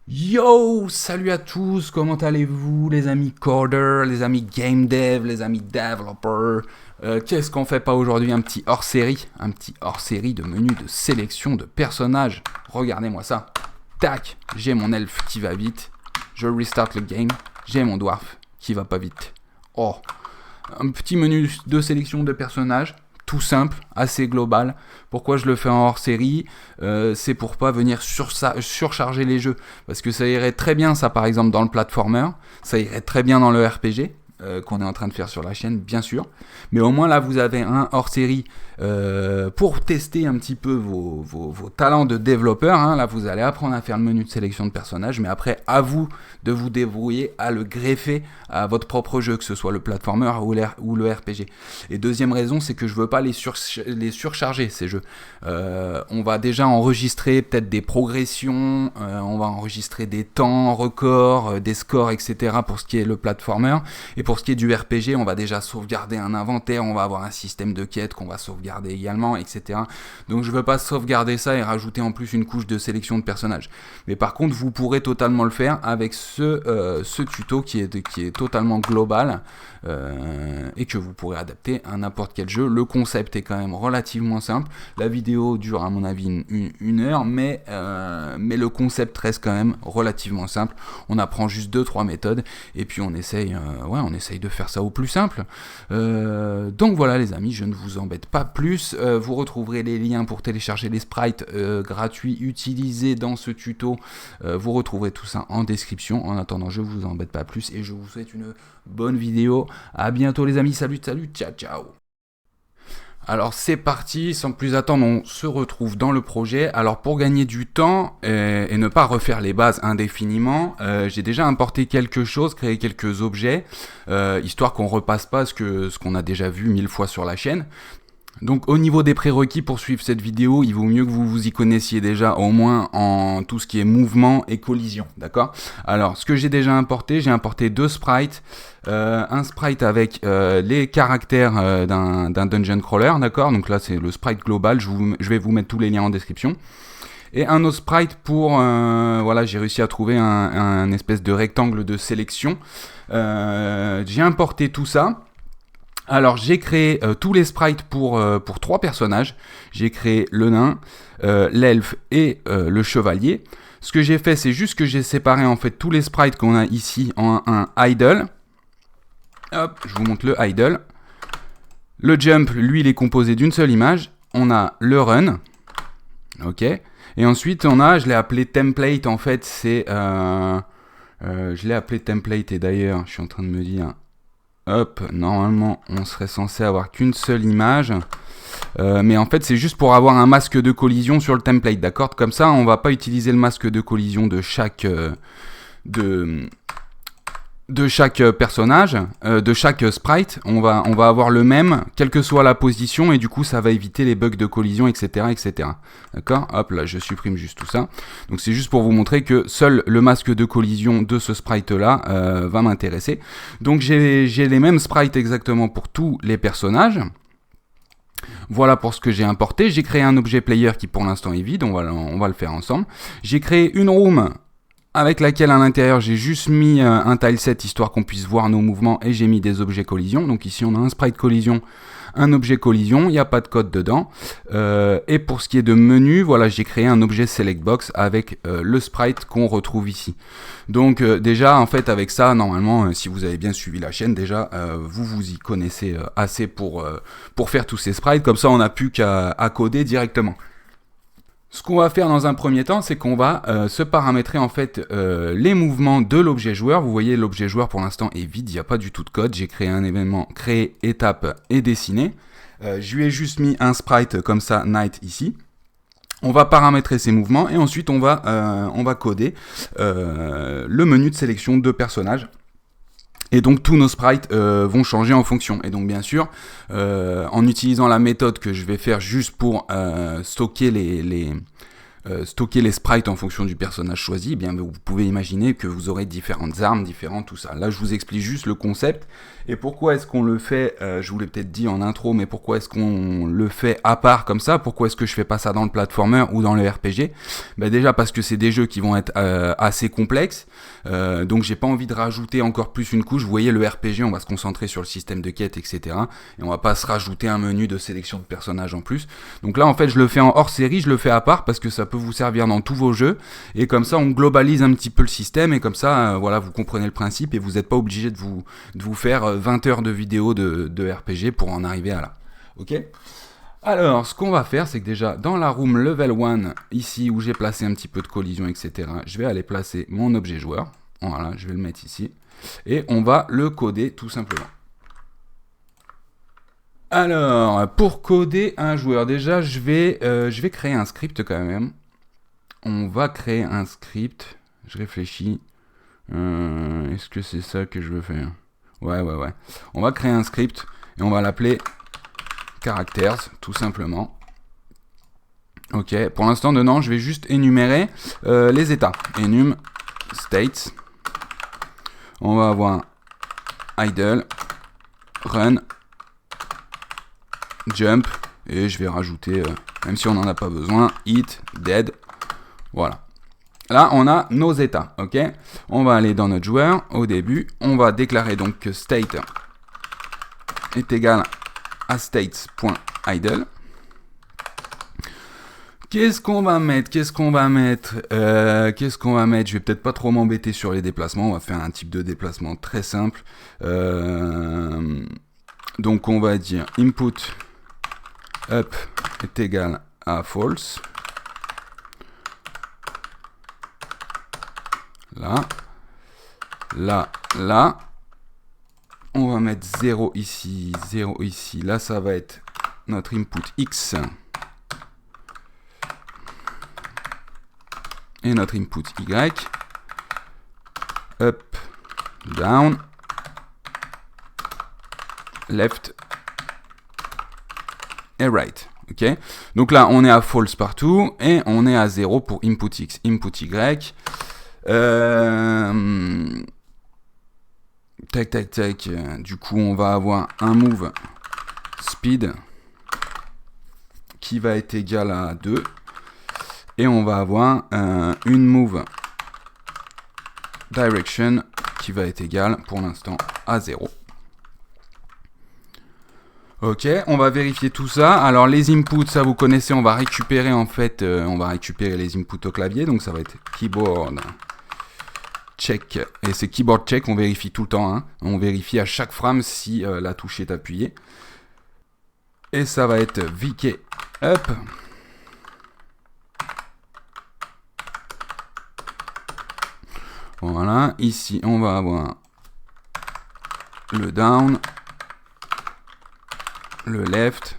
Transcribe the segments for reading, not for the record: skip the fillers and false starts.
Yo, salut à tous, comment allez-vous les amis coders, les amis game dev, les amis developers. Qu'est-ce qu'on fait pas aujourd'hui? Un petit hors-série de menu de sélection de personnages. Regardez-moi ça. Tac, j'ai mon elfe qui va vite. Je restart le game. J'ai mon dwarf qui va pas vite. Oh, un petit menu de sélection de personnages, tout simple, assez global. Pourquoi je le fais en hors série? C'est pour pas venir surcharger les jeux. Parce que ça irait très bien, ça par exemple, dans le platformer, ça irait très bien dans le RPG. Qu'on est en train de faire sur la chaîne, bien sûr. Mais au moins là, vous avez un hors-série pour tester un petit peu vos talents de développeur. Hein. Là, vous allez apprendre à faire le menu de sélection de personnages, mais après, à vous de vous débrouiller à le greffer à votre propre jeu, que ce soit le platformer ou le RPG. Et deuxième raison, c'est que je veux pas les surcharger, ces jeux. On va déjà enregistrer peut-être des progressions, on va enregistrer des temps records, des scores, etc. pour ce qui est le platformer. Et pour ce qui est du RPG, on va déjà sauvegarder un inventaire, on va avoir un système de quête qu'on va sauvegarder également, etc. Donc je veux pas sauvegarder ça et rajouter en plus une couche de sélection de personnages. Mais par contre, vous pourrez totalement le faire avec ce tuto qui est totalement global et que vous pourrez adapter à n'importe quel jeu. Le concept est quand même relativement simple. La vidéo dure à mon avis une heure, mais le concept reste quand même relativement simple. On apprend juste 2-3 méthodes et puis on essaye de faire ça au plus simple. Donc voilà les amis, je ne vous embête pas plus. Vous retrouverez les liens pour télécharger les sprites gratuits utilisés dans ce tuto. Vous retrouverez tout ça en description. En attendant, je vous embête pas plus et je vous souhaite une bonne vidéo. À bientôt les amis, salut, ciao, ciao. Alors c'est parti, sans plus attendre, on se retrouve dans le projet. Alors pour gagner du temps et ne pas refaire les bases indéfiniment, j'ai déjà importé quelque chose, créé quelques objets, histoire qu'on repasse pas ce qu'on a déjà vu 1000 fois sur la chaîne. Donc au niveau des prérequis pour suivre cette vidéo, il vaut mieux que vous vous y connaissiez déjà au moins en tout ce qui est mouvement et collision, d'accord? Alors ce que j'ai déjà importé, j'ai importé deux sprites, un sprite avec les caractères d'un dungeon crawler, d'accord? Donc là c'est le sprite global, je vais vous mettre tous les liens en description. Et un autre sprite pour, voilà, j'ai réussi à trouver un espèce de rectangle de sélection. J'ai importé tout ça. Alors j'ai créé tous les sprites pour 3 personnages. J'ai créé le nain, l'elfe et le chevalier. Ce que j'ai fait, c'est juste que j'ai séparé en fait tous les sprites qu'on a ici en un idle. Hop, je vous montre le idle. Le jump, lui, il est composé d'une seule image. On a le run. Ok. Et ensuite, je l'ai appelé template. En fait, je l'ai appelé template et d'ailleurs, je suis en train de me dire... Hop, normalement, on serait censé avoir qu'une seule image. Mais en fait, c'est juste pour avoir un masque de collision sur le template, d'accord? Comme ça, on va pas utiliser le masque de collision de chaque personnage, de chaque sprite. On va avoir le même, quelle que soit la position, et du coup, ça va éviter les bugs de collision, etc., etc. D'accord? Hop, là, je supprime juste tout ça. Donc, c'est juste pour vous montrer que seul le masque de collision de ce sprite-là va m'intéresser. Donc, j'ai les mêmes sprites exactement pour tous les personnages. Voilà pour ce que j'ai importé. J'ai créé un objet player qui pour l'instant est vide, on va le faire ensemble. J'ai créé une room avec laquelle à l'intérieur j'ai juste mis un tileset histoire qu'on puisse voir nos mouvements et j'ai mis des objets collision. Donc ici on a un sprite collision, un objet collision, il n'y a pas de code dedans. Et pour ce qui est de menu, voilà, j'ai créé un objet select box avec le sprite qu'on retrouve ici. Donc déjà en fait avec ça, normalement si vous avez bien suivi la chaîne déjà, vous y connaissez assez pour faire tous ces sprites, comme ça on n'a plus qu'à coder directement. Ce qu'on va faire dans un premier temps, c'est qu'on va se paramétrer en fait les mouvements de l'objet joueur. Vous voyez, l'objet joueur pour l'instant est vide, il n'y a pas du tout de code. J'ai créé un événement créer, étape et dessiner. Je lui ai juste mis un sprite comme ça, night ici. On va paramétrer ces mouvements et ensuite on va coder le menu de sélection de personnages. Et donc tous nos sprites vont changer en fonction. Et donc bien sûr, en utilisant la méthode que je vais faire juste pour stocker stocker les sprites en fonction du personnage choisi, eh bien vous pouvez imaginer que vous aurez différentes armes, différentes tout ça. Là je vous explique juste le concept et pourquoi est-ce qu'on le fait, je vous l'ai peut-être dit en intro, mais pourquoi est-ce qu'on le fait à part comme ça, pourquoi est-ce que je fais pas ça dans le platformer ou dans le RPG? Déjà parce que c'est des jeux qui vont être assez complexes, donc j'ai pas envie de rajouter encore plus une couche. Vous voyez, le RPG, on va se concentrer sur le système de quête, etc. Et on va pas se rajouter un menu de sélection de personnages en plus. Donc là en fait je le fais en hors série, je le fais à part parce que ça peut vous servir dans tous vos jeux, et comme ça on globalise un petit peu le système, et comme ça voilà, vous comprenez le principe et vous n'êtes pas obligé de vous faire 20 heures de vidéos de RPG pour en arriver à là. Ok ? Alors, ce qu'on va faire, c'est que déjà, dans la room level 1, ici où j'ai placé un petit peu de collision, etc., je vais aller placer mon objet joueur. Voilà, je vais le mettre ici. Et on va le coder tout simplement. Alors, pour coder un joueur, déjà, je vais créer un script quand même. On va créer un script. Je réfléchis. Est-ce que c'est ça que je veux faire? Ouais. On va créer un script et on va l'appeler characters, tout simplement. Ok, pour l'instant, dedans, je vais juste énumérer les états. Enum states. On va avoir idle, run, jump, et je vais rajouter, même si on n'en a pas besoin, hit, dead. Voilà. Là, on a nos états, ok? On va aller dans notre joueur. Au début, on va déclarer donc que state est égal à states.idle. Qu'est-ce qu'on va mettre? Je vais peut-être pas trop m'embêter sur les déplacements. On va faire un type de déplacement très simple. Donc, on va dire input up est égal à false. Là. On va mettre 0 ici, 0 ici. Là, ça va être notre input X. Et notre input Y. Up, down, left et right. Ok. Donc là, on est à false partout et on est à 0 pour input X, input Y. Tac. Du coup, on va avoir un move speed qui va être égal à 2. Et on va avoir une move direction qui va être égale pour l'instant à 0. Ok, on va vérifier tout ça. Alors les inputs, ça vous connaissez, on va récupérer en fait, les inputs au clavier. Donc ça va être keyboard check. Et c'est keyboard check, on vérifie tout le temps. Hein. On vérifie à chaque frame si la touche est appuyée. Et ça va être VK up. Voilà, ici on va avoir le down, le left,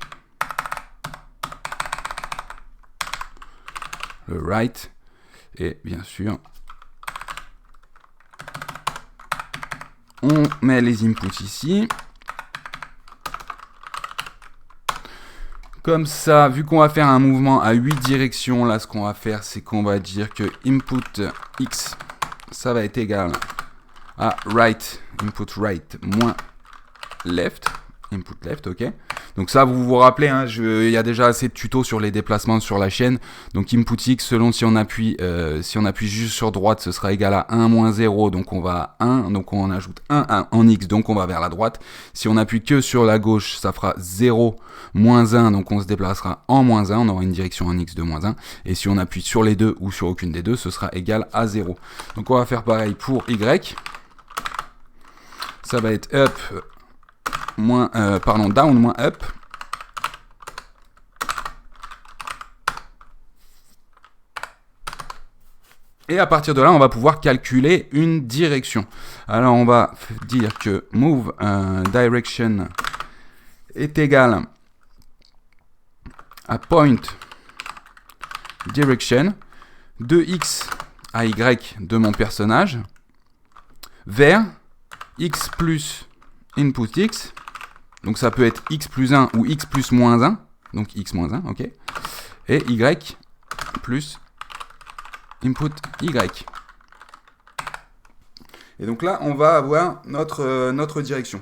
le right, et bien sûr, on met les inputs ici. Comme ça, vu qu'on va faire un mouvement à 8 directions, là ce qu'on va faire, c'est qu'on va dire que input X, ça va être égal à right, input right moins left, input left, ok. Donc ça, vous vous rappelez, hein, il y a déjà assez de tutos sur les déplacements sur la chaîne. Donc input X, selon si on appuie juste sur droite, ce sera égal à 1 moins 0, donc on va à 1, donc on ajoute 1 en X, donc on va vers la droite. Si on appuie que sur la gauche, ça fera 0 moins 1, donc on se déplacera en moins 1, on aura une direction en X de moins 1. Et si on appuie sur les deux ou sur aucune des deux, ce sera égal à 0. Donc on va faire pareil pour Y. Ça va être up down moins up. Et à partir de là, on va pouvoir calculer une direction. Alors, on va dire que move direction est égal à point direction de X à Y de mon personnage vers X plus input X. Donc ça peut être X plus 1 ou X plus moins 1. Donc X moins 1, ok. Et Y plus input Y. Et donc là, on va avoir notre direction.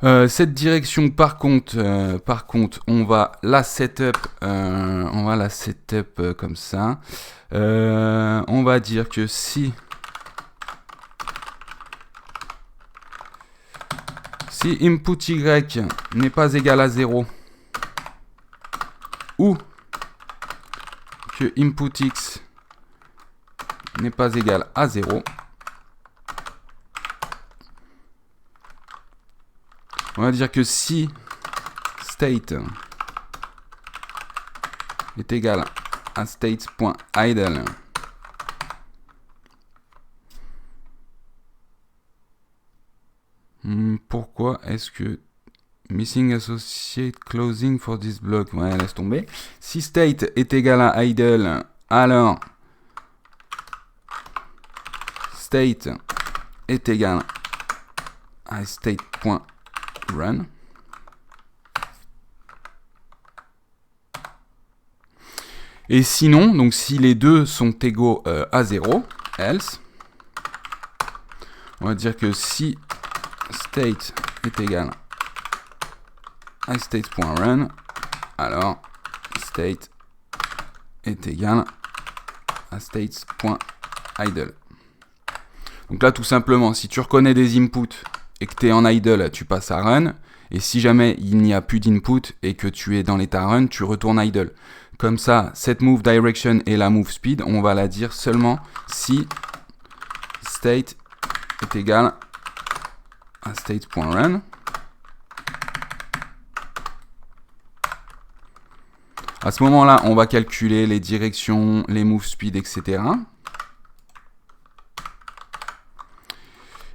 Cette direction, par contre, on va la setup, comme ça. On va dire que si input Y n'est pas égal à 0, ou que input X n'est pas égal à 0, on va dire que si state est égal à state.idle, pourquoi est-ce que missing associate closing for this block? Ouais, laisse tomber. Si state est égal à idle, alors state est égal à state.run. Et sinon, donc si les deux sont égaux à 0, else, on va dire que si state est égal à state.run, alors state est égal à state.idle. Donc là, tout simplement, si tu reconnais des inputs et que tu es en idle, tu passes à run. Et si jamais il n'y a plus d'input et que tu es dans l'état run, tu retournes idle. Comme ça, cette move direction et la move speed, on va la dire seulement si state est égal à state.run. À ce moment-là, on va calculer les directions, les move speed, etc.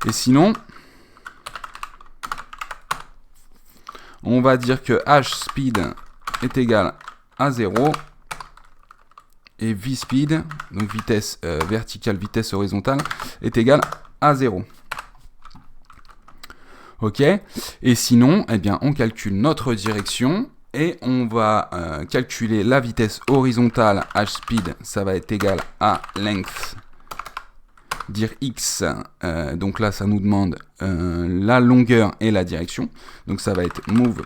Et sinon, on va dire que hspeed est égal à 0 et vspeed, donc vitesse verticale, vitesse horizontale, est égal à 0. Ok. Et sinon, eh bien, on calcule notre direction et on va calculer la vitesse horizontale. Hspeed, ça va être égal à length, dire x. Donc là, ça nous demande la longueur et la direction. Donc ça va être move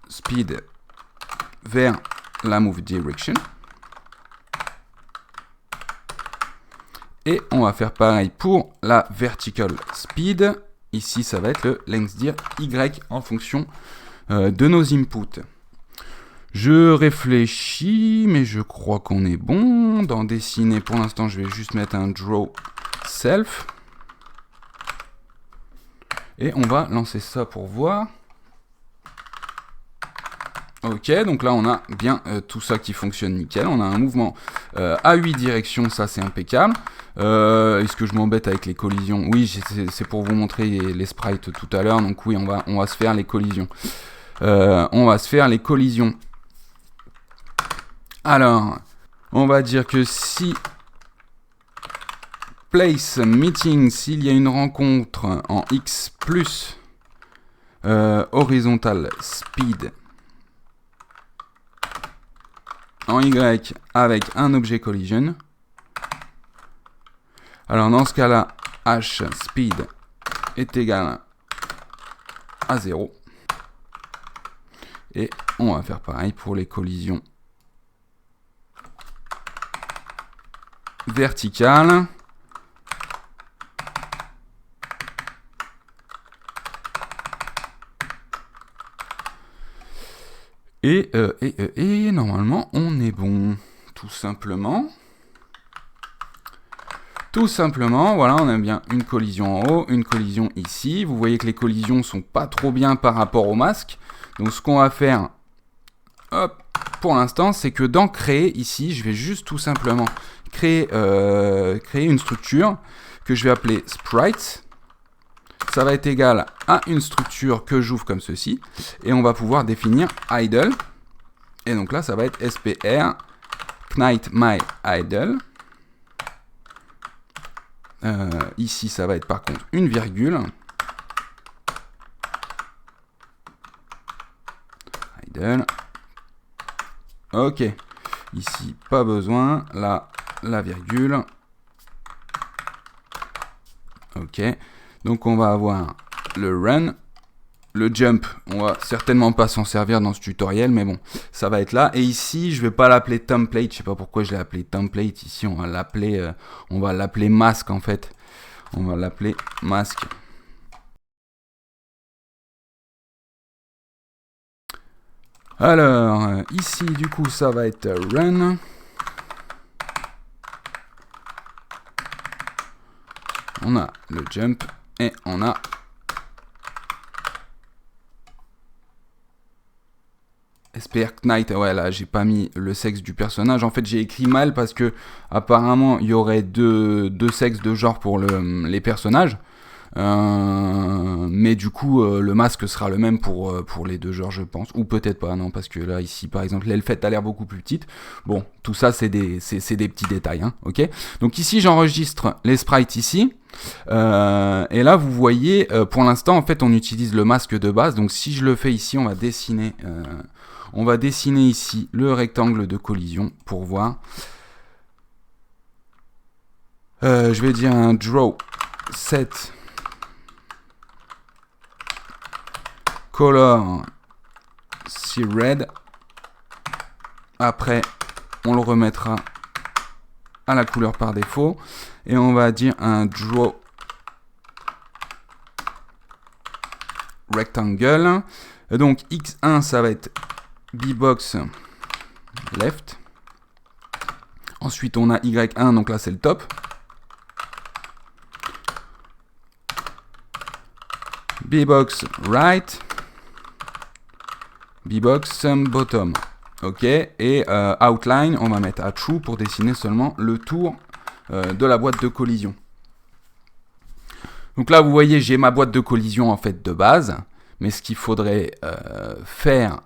speed vers la move direction. Et on va faire pareil pour la vertical speed. Ici, ça va être le length dir y en fonction de nos inputs. Je réfléchis, mais je crois qu'on est bon. Dans dessiner, pour l'instant, je vais juste mettre un draw self. Et on va lancer ça pour voir. Ok, donc là, on a bien tout ça qui fonctionne nickel. On a un mouvement à 8 directions, ça c'est impeccable. Est-ce que je m'embête avec les collisions? Oui, c'est pour vous montrer les sprites tout à l'heure. Donc oui, on va se faire les collisions. Alors, on va dire que si place meeting, s'il y a une rencontre en X plus horizontal speed en Y avec un objet collision, alors dans ce cas-là, h speed est égal à 0. Et on va faire pareil pour les collisions verticales. Et normalement, on est bon. Tout simplement. Tout simplement, voilà, on a bien une collision en haut, une collision ici. Vous voyez que les collisions sont pas trop bien par rapport au masque. Donc ce qu'on va faire, hop, pour l'instant, c'est que dans créer, ici, je vais juste tout simplement créer une structure que je vais appeler sprite. Ça va être égal à une structure que j'ouvre comme ceci. Et on va pouvoir définir idle. Et donc là, ça va être spr knight my idle. Ici, ça va être par contre une virgule. Idle. Ok. Ici, pas besoin. Là, la virgule. Ok. Donc, on va avoir le run. Le jump, on va certainement pas s'en servir dans ce tutoriel, mais bon, ça va être là. Et ici, je vais pas l'appeler template. Je sais pas pourquoi je l'ai appelé template. Ici, on va l'appeler masque en fait. On va l'appeler masque. Alors, ici, du coup, ça va être run. On a le jump et on a SPR Knight. Ouais, là, j'ai pas mis le sexe du personnage. En fait, j'ai écrit mal parce que apparemment, il y aurait deux sexes de genre pour les personnages. Mais du coup, le masque sera le même pour les deux genres, je pense. Ou peut-être pas, non, parce que là, ici, par exemple, l'elfette a l'air beaucoup plus petite. Bon, tout ça, c'est des petits détails, hein, ok. Donc ici, j'enregistre les sprites ici. Et là, vous voyez, pour l'instant, en fait, on utilise le masque de base. Donc si je le fais ici, on va dessiner ici le rectangle de collision pour voir. Je vais dire un draw set color si red. Après, on le remettra à la couleur par défaut. Et on va dire un draw rectangle. Et donc X1, ça va être bbox left. Ensuite, on a Y1, donc là, c'est le top. bbox right. bbox bottom. Ok, et outline, on va mettre à true pour dessiner seulement le tour de la boîte de collision. Donc là, vous voyez, j'ai ma boîte de collision en fait de base, mais ce qu'il faudrait faire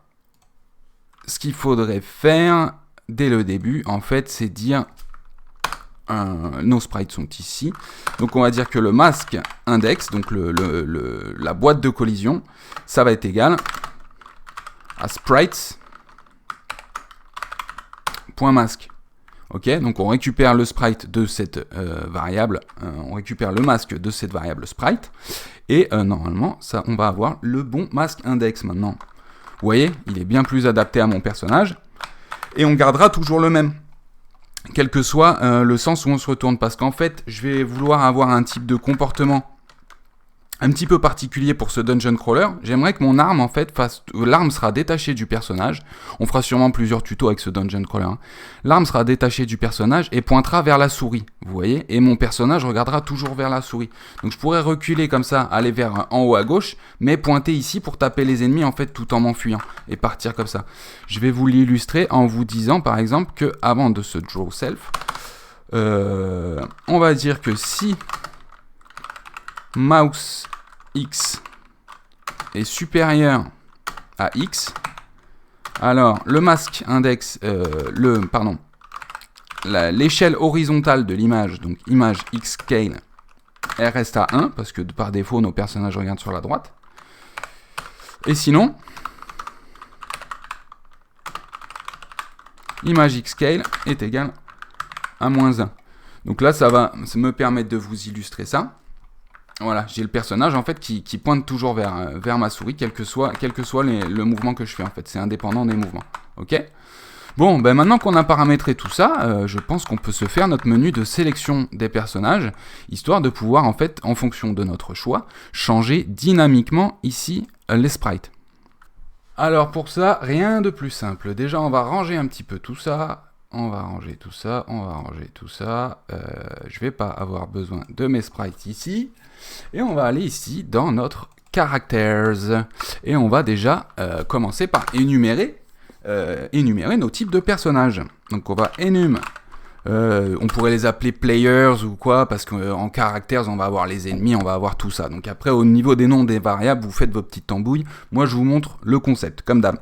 dès le début, en fait, c'est dire nos sprites sont ici. Donc on va dire que le masque index, donc la boîte de collision, ça va être égal à sprites.masque. Ok, donc on récupère le sprite de cette variable, on récupère le masque de cette variable sprite, et normalement, ça, on va avoir le bon masque index maintenant. Vous voyez, il est bien plus adapté à mon personnage, et on gardera toujours le même, quel que soit le sens où on se retourne, parce qu'en fait, je vais vouloir avoir un type de comportement un petit peu particulier pour ce dungeon crawler. J'aimerais que mon arme, en fait, l'arme sera détachée du personnage. On fera sûrement plusieurs tutos avec ce dungeon crawler. Hein. L'arme sera détachée du personnage et pointera vers la souris, vous voyez. Et mon personnage regardera toujours vers la souris. Donc je pourrais reculer comme ça, aller vers en haut à gauche, mais pointer ici pour taper les ennemis, en fait, tout en m'enfuyant. Et partir comme ça. Je vais vous l'illustrer en vous disant, par exemple, que avant de se draw self, on va dire que si mouse X est supérieur à X, alors le masque index, l'échelle horizontale de l'image, donc image X scale, elle reste à 1, parce que par défaut, nos personnages regardent sur la droite. Et sinon, image X scale est égale à -1. Donc là, ça va me permettre de vous illustrer ça. Voilà, j'ai le personnage en fait qui pointe toujours vers ma souris, quel que soit le mouvement que je fais en fait, c'est indépendant des mouvements. Ok ? Bon, ben maintenant qu'on a paramétré tout ça, je pense qu'on peut se faire notre menu de sélection des personnages, histoire de pouvoir en fait, en fonction de notre choix, changer dynamiquement ici les sprites. Alors pour ça, rien de plus simple. Déjà, on va ranger un petit peu tout ça. On va ranger tout ça. Je vais pas avoir besoin de mes sprites ici. Et on va aller ici dans notre characters. Et on va déjà commencer par énumérer nos types de personnages. Donc on va on pourrait les appeler players ou quoi, parce qu'en characters, on va avoir les ennemis, on va avoir tout ça. Donc après, au niveau des noms des variables, vous faites vos petites tambouilles. Moi, je vous montre le concept, comme d'hab.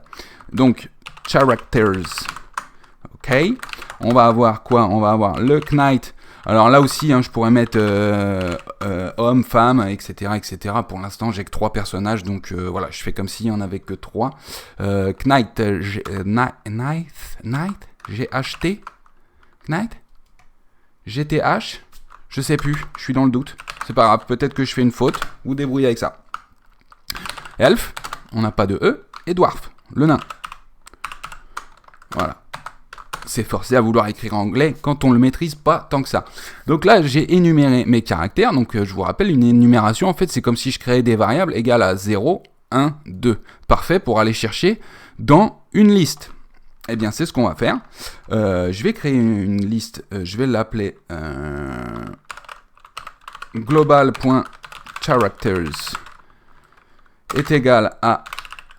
Donc, characters. Ok. On va avoir quoi? On va avoir le knight. Alors là aussi, hein, je pourrais mettre homme, femme, etc., etc. Pour l'instant, j'ai que 3 personnages, donc voilà, je fais comme s'il n'y en avait que 3. Knight, GHT Knight GTH Je sais plus, je suis dans le doute. C'est pas grave, peut-être que je fais une faute. Vous débrouillez avec ça. Elf, on n'a pas de E. Et Dwarf, le nain. Voilà. C'est forcé à vouloir écrire en anglais quand on le maîtrise pas tant que ça. Donc là, j'ai énuméré mes caractères. Donc je vous rappelle, une énumération, en fait, c'est comme si je créais des variables égales à 0, 1, 2. Parfait pour aller chercher dans une liste. Eh bien, c'est ce qu'on va faire. Je vais créer une liste. Je vais l'appeler global.characters est égal à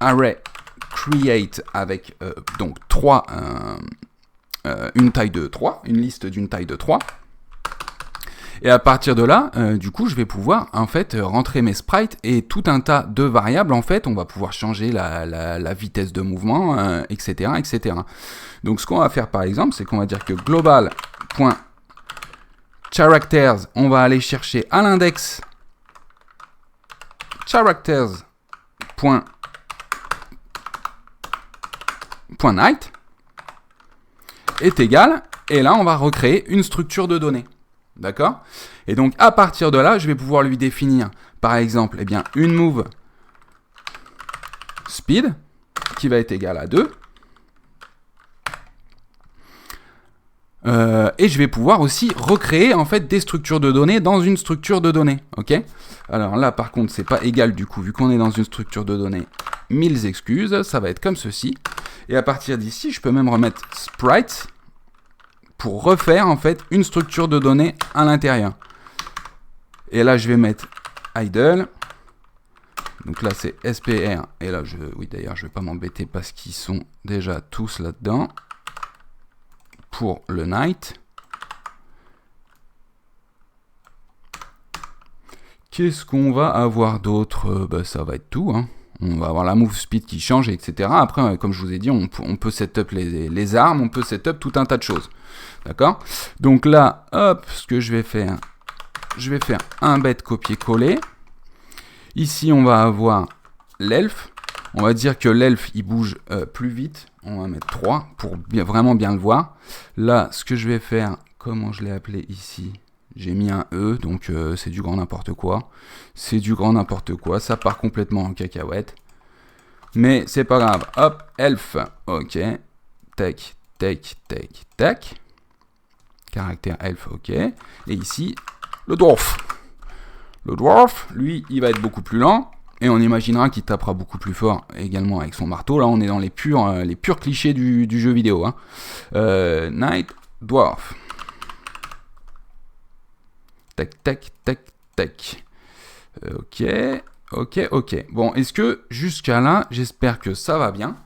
array create avec donc 3, une taille de 3, une liste d'une taille de 3. Et à partir de là, du coup, je vais pouvoir en fait rentrer mes sprites et tout un tas de variables. En fait, on va pouvoir changer la vitesse de mouvement, etc., etc. Donc, ce qu'on va faire par exemple, c'est qu'on va dire que global.characters, on va aller chercher à l'index characters.night est égal, et là, on va recréer une structure de données. D'accord? Et donc, à partir de là, je vais pouvoir lui définir, par exemple, eh bien, une move speed, qui va être égale à 2. Et je vais pouvoir aussi recréer, en fait, des structures de données dans une structure de données. OK? Alors là, par contre, c'est pas égal, du coup, vu qu'on est dans une structure de données, 1000 excuses, ça va être comme ceci. Et à partir d'ici, je peux même remettre sprites, pour refaire en fait une structure de données à l'intérieur. Et là je vais mettre idle. Donc là c'est SPR. Et là oui d'ailleurs je vais pas m'embêter parce qu'ils sont déjà tous là-dedans. Pour le night. Qu'est-ce qu'on va avoir d'autre? Ça va être tout. Hein. On va avoir la move speed qui change, etc. Après, comme je vous ai dit, on peut setup les armes, on peut setup tout un tas de choses. D'accord? Donc là, hop, ce que je vais faire un bête copier-coller. Ici, on va avoir l'elfe. On va dire que l'elfe, il bouge plus vite. On va mettre 3 pour vraiment bien le voir. Là, ce que je vais faire, comment je l'ai appelé ici? J'ai mis un E, donc c'est du grand n'importe quoi. C'est du grand n'importe quoi, ça part complètement en cacahuète. Mais c'est pas grave. Hop, elf, ok. Tac, tac, tac, tac. Caractère elf, ok. Et ici, le dwarf. Le dwarf, lui, il va être beaucoup plus lent. Et on imaginera qu'il tapera beaucoup plus fort également avec son marteau. Là, on est dans les purs clichés du jeu vidéo. Hein. Knight, dwarf. Tac, tac, tac, tac. Ok, ok, ok. Bon, est-ce que jusqu'à là, j'espère que ça va bien.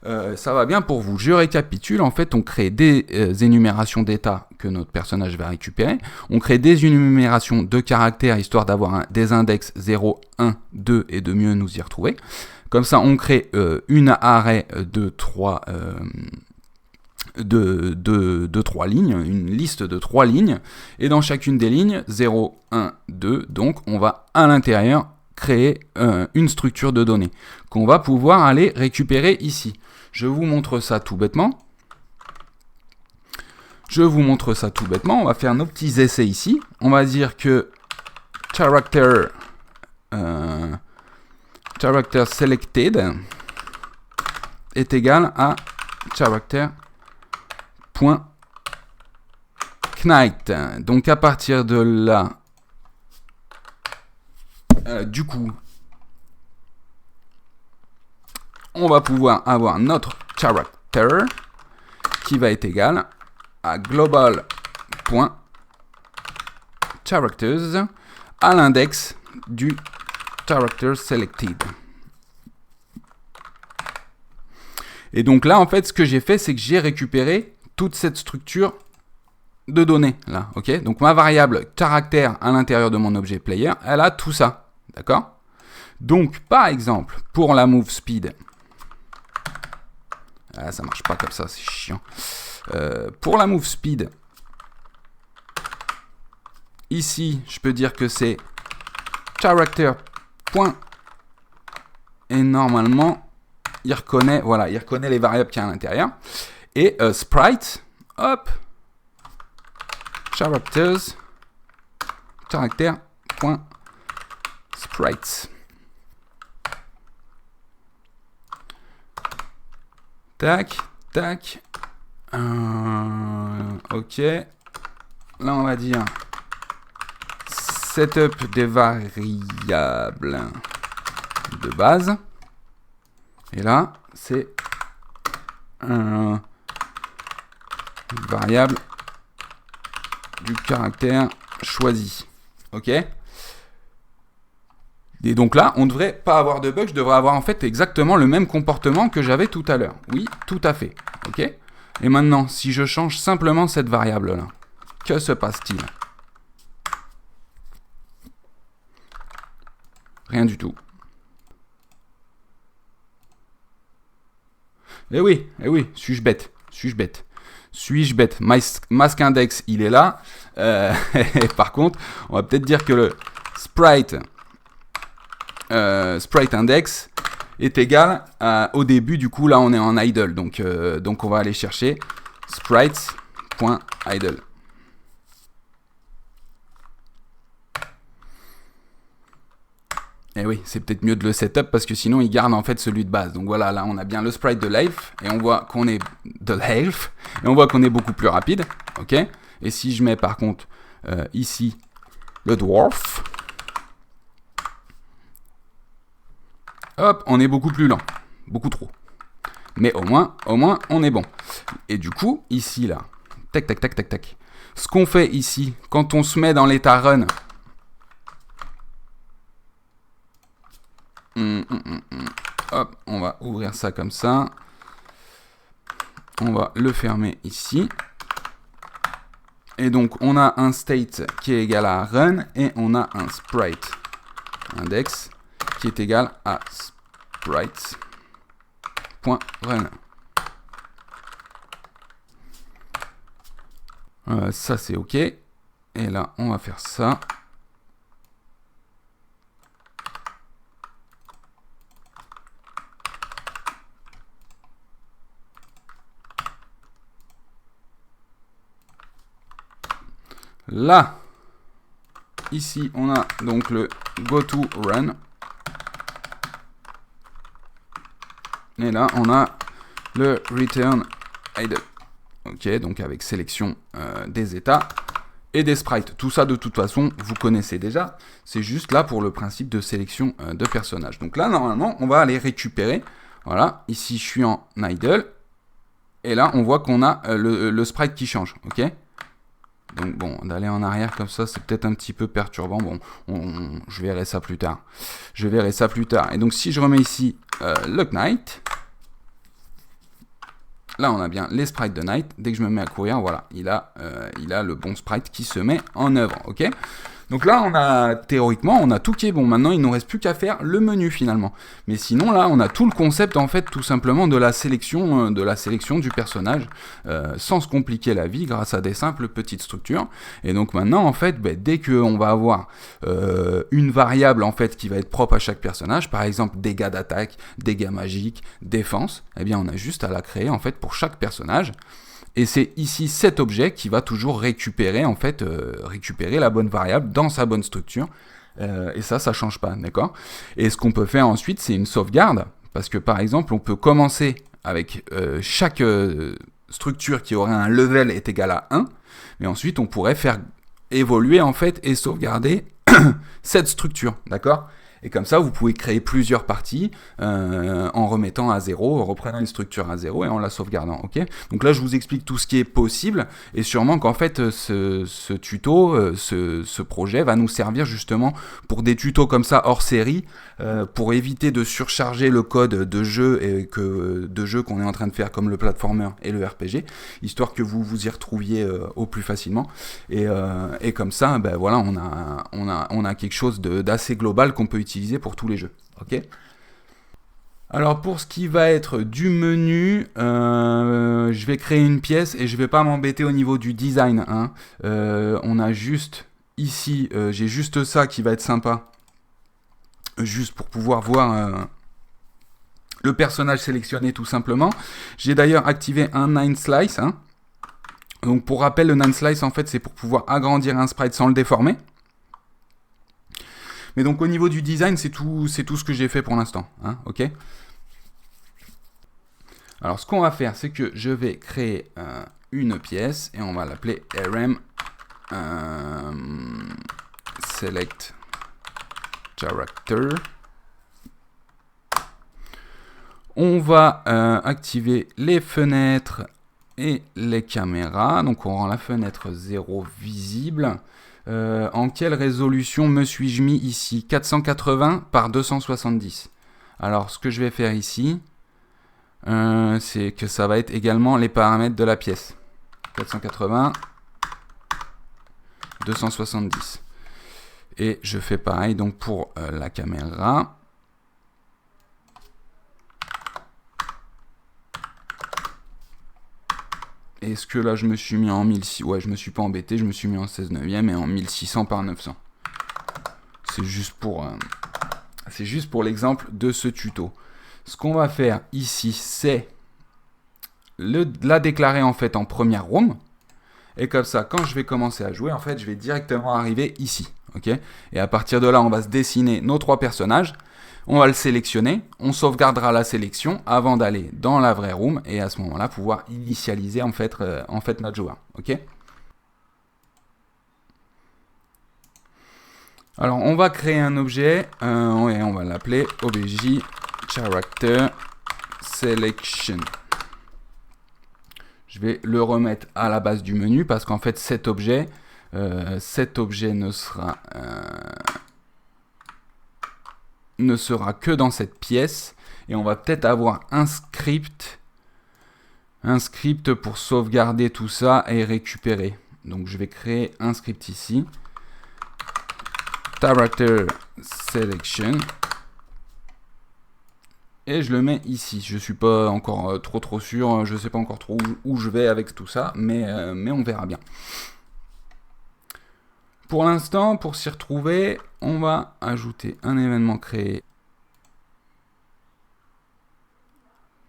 Ça va bien pour vous. Je récapitule. En fait, on crée des énumérations d'état que notre personnage va récupérer. On crée des énumérations de caractères, histoire d'avoir des index 0, 1, 2 et de mieux nous y retrouver. Comme ça, on crée une array de 3... de 3 lignes, une liste de 3 lignes, et dans chacune des lignes, 0, 1, 2, donc on va à l'intérieur créer une structure de données qu'on va pouvoir aller récupérer ici. Je vous montre ça tout bêtement. On va faire nos petits essais ici. On va dire que character selected est égal à character .knight. Donc à partir de là, du coup, on va pouvoir avoir notre character qui va être égal à global.characters à l'index du character selected. Et donc là, en fait, ce que j'ai fait, c'est que j'ai récupéré toute cette structure de données là, ok? Donc ma variable caractère à l'intérieur de mon objet player, elle a tout ça, d'accord? Donc par exemple, pour la move speed, ça marche pas comme ça, c'est chiant. Pour la move speed, ici, je peux dire que c'est character. Et normalement, il reconnaît les variables qu'il y a à l'intérieur. Et sprite, hop, characters, caractère.sprites. Tac, tac. Ok. Là, on va dire setup des variables de base. Et là, c'est variable du caractère choisi. Ok. Et donc là, on ne devrait pas avoir de bug. Je devrais avoir en fait exactement le même comportement que j'avais tout à l'heure. Oui, tout à fait. Ok. Et maintenant, si je change simplement cette variable-là, que se passe-t-il? Rien du tout. Eh oui, suis-je bête? Suis-je bête? Suis-je bête? Mask index, il est là. Par contre, on va peut-être dire que le sprite index est égal au début. Du coup, là, on est en idle. Donc on va aller chercher sprites.idle. Et oui, c'est peut-être mieux de le setup parce que sinon il garde en fait celui de base. Donc voilà, là on a bien le sprite de life et on voit qu'on est beaucoup plus rapide. Ok. Et si je mets par contre ici le dwarf, hop, on est beaucoup plus lent, beaucoup trop. Mais au moins on est bon. Et du coup ici là, tac tac tac tac tac. Ce qu'on fait ici, quand on se met dans l'état run. Hop, on va ouvrir ça comme ça. On va le fermer ici. Et donc, on a un state qui est égal à run et on a un sprite index qui est égal à sprite.run. Ça, c'est OK. Et là, on va faire ça. Là, ici, on a donc le goToRun. Et là, on a le return idle. Ok, donc avec sélection des états et des sprites. Tout ça, de toute façon, vous connaissez déjà. C'est juste là pour le principe de sélection de personnages. Donc là, normalement, on va aller récupérer. Voilà, ici, je suis en idle. Et là, on voit qu'on a le sprite qui change. Ok. Donc bon, d'aller en arrière comme ça, c'est peut-être un petit peu perturbant. Bon, je verrai ça plus tard. Et donc si je remets ici le Knight, là on a bien les sprites de Knight. Dès que je me mets à courir, voilà, il a le bon sprite qui se met en œuvre. Ok. Donc là, théoriquement, on a tout qui est bon. Maintenant, il ne nous reste plus qu'à faire le menu finalement. Mais sinon, là, on a tout le concept en fait, tout simplement de la sélection du personnage, sans se compliquer la vie, grâce à des simples petites structures. Et donc maintenant, en fait, dès qu'on va avoir une variable en fait qui va être propre à chaque personnage, par exemple dégâts d'attaque, dégâts magiques, défense, eh bien, on a juste à la créer en fait pour chaque personnage. Et c'est ici cet objet qui va toujours récupérer la bonne variable dans sa bonne structure. Et ça change pas, d'accord? Et ce qu'on peut faire ensuite, c'est une sauvegarde. Parce que par exemple, on peut commencer avec chaque structure qui aurait un level est égal à 1. Mais ensuite, on pourrait faire évoluer en fait et sauvegarder cette structure, d'accord? Et comme ça, vous pouvez créer plusieurs parties en remettant à 0, en reprenant une structure à 0 et en la sauvegardant. Okay, donc là, je vous explique tout ce qui est possible et sûrement qu'en fait, ce tuto, ce projet va nous servir justement pour des tutos comme ça hors série, pour éviter de surcharger le code de jeu qu'on est en train de faire comme le platformer et le RPG, histoire que vous vous y retrouviez au plus facilement. Et comme ça, ben voilà, on a quelque chose d'assez global qu'on peut utiliser pour tous les jeux. Ok. Alors pour ce qui va être du menu, je vais créer une pièce et je vais pas m'embêter au niveau du design. Hein. On a juste ici, j'ai juste ça qui va être sympa, juste pour pouvoir voir le personnage sélectionné tout simplement. J'ai d'ailleurs activé un 9 Slice. Hein. Donc pour rappel, le 9 Slice en fait c'est pour pouvoir agrandir un sprite sans le déformer. Mais donc au niveau du design, c'est tout ce que j'ai fait pour l'instant. Hein, ok. Alors ce qu'on va faire, c'est que je vais créer une pièce et on va l'appeler rm select character. On va activer les fenêtres et les caméras. Donc on rend la fenêtre 0 visible. En quelle résolution me suis-je mis ici? 480 par 270. Alors ce que je vais faire ici, c'est que ça va être également les paramètres de la pièce. 480, 270. Et je fais pareil donc pour la caméra. Est-ce que là je me suis mis en 1600? Ouais, je me suis pas embêté, je me suis mis en 16 neuvième et en 1600 par 900. C'est juste pour l'exemple de ce tuto. Ce qu'on va faire ici, c'est la déclarer en fait en première room. Et comme ça, quand je vais commencer à jouer, en fait, je vais directement arriver ici. Ok ? Et à partir de là, on va se dessiner nos 3 personnages. On va le sélectionner. On sauvegardera la sélection avant d'aller dans la vraie room. Et à ce moment-là, pouvoir initialiser en fait notre joueur. Ok ? Alors, on va créer un objet. Et on va l'appeler obj character selection. Je vais le remettre à la base du menu parce qu'en fait cet objet ne sera que dans cette pièce et on va peut-être avoir un script pour sauvegarder tout ça et récupérer. Donc je vais créer un script ici, character selection. Et je le mets ici. Je ne suis pas encore trop sûr. Je ne sais pas encore trop où je vais avec tout ça. Mais on verra bien. Pour l'instant, pour s'y retrouver, on va ajouter un événement créé.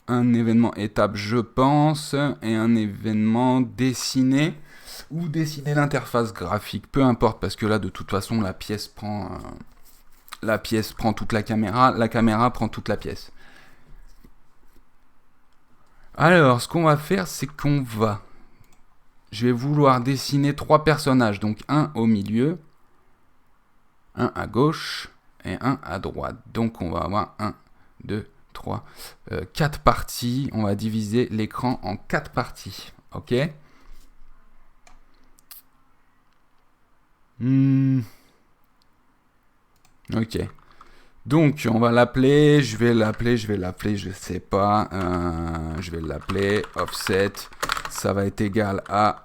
Un événement étape, je pense. Et un événement dessiné. Ou dessiner l'interface graphique. Peu importe. Parce que là, de toute façon, la pièce prend toute la caméra. La caméra prend toute la pièce. Alors, ce qu'on va faire, c'est je vais vouloir dessiner 3 personnages. Donc, un au milieu, un à gauche et un à droite. Donc, on va avoir 1, 2, 3, 4 parties. On va diviser l'écran en 4 parties. Ok ? Ok. Donc, on va l'appeler, je sais pas, je vais l'appeler offset, ça va être égal à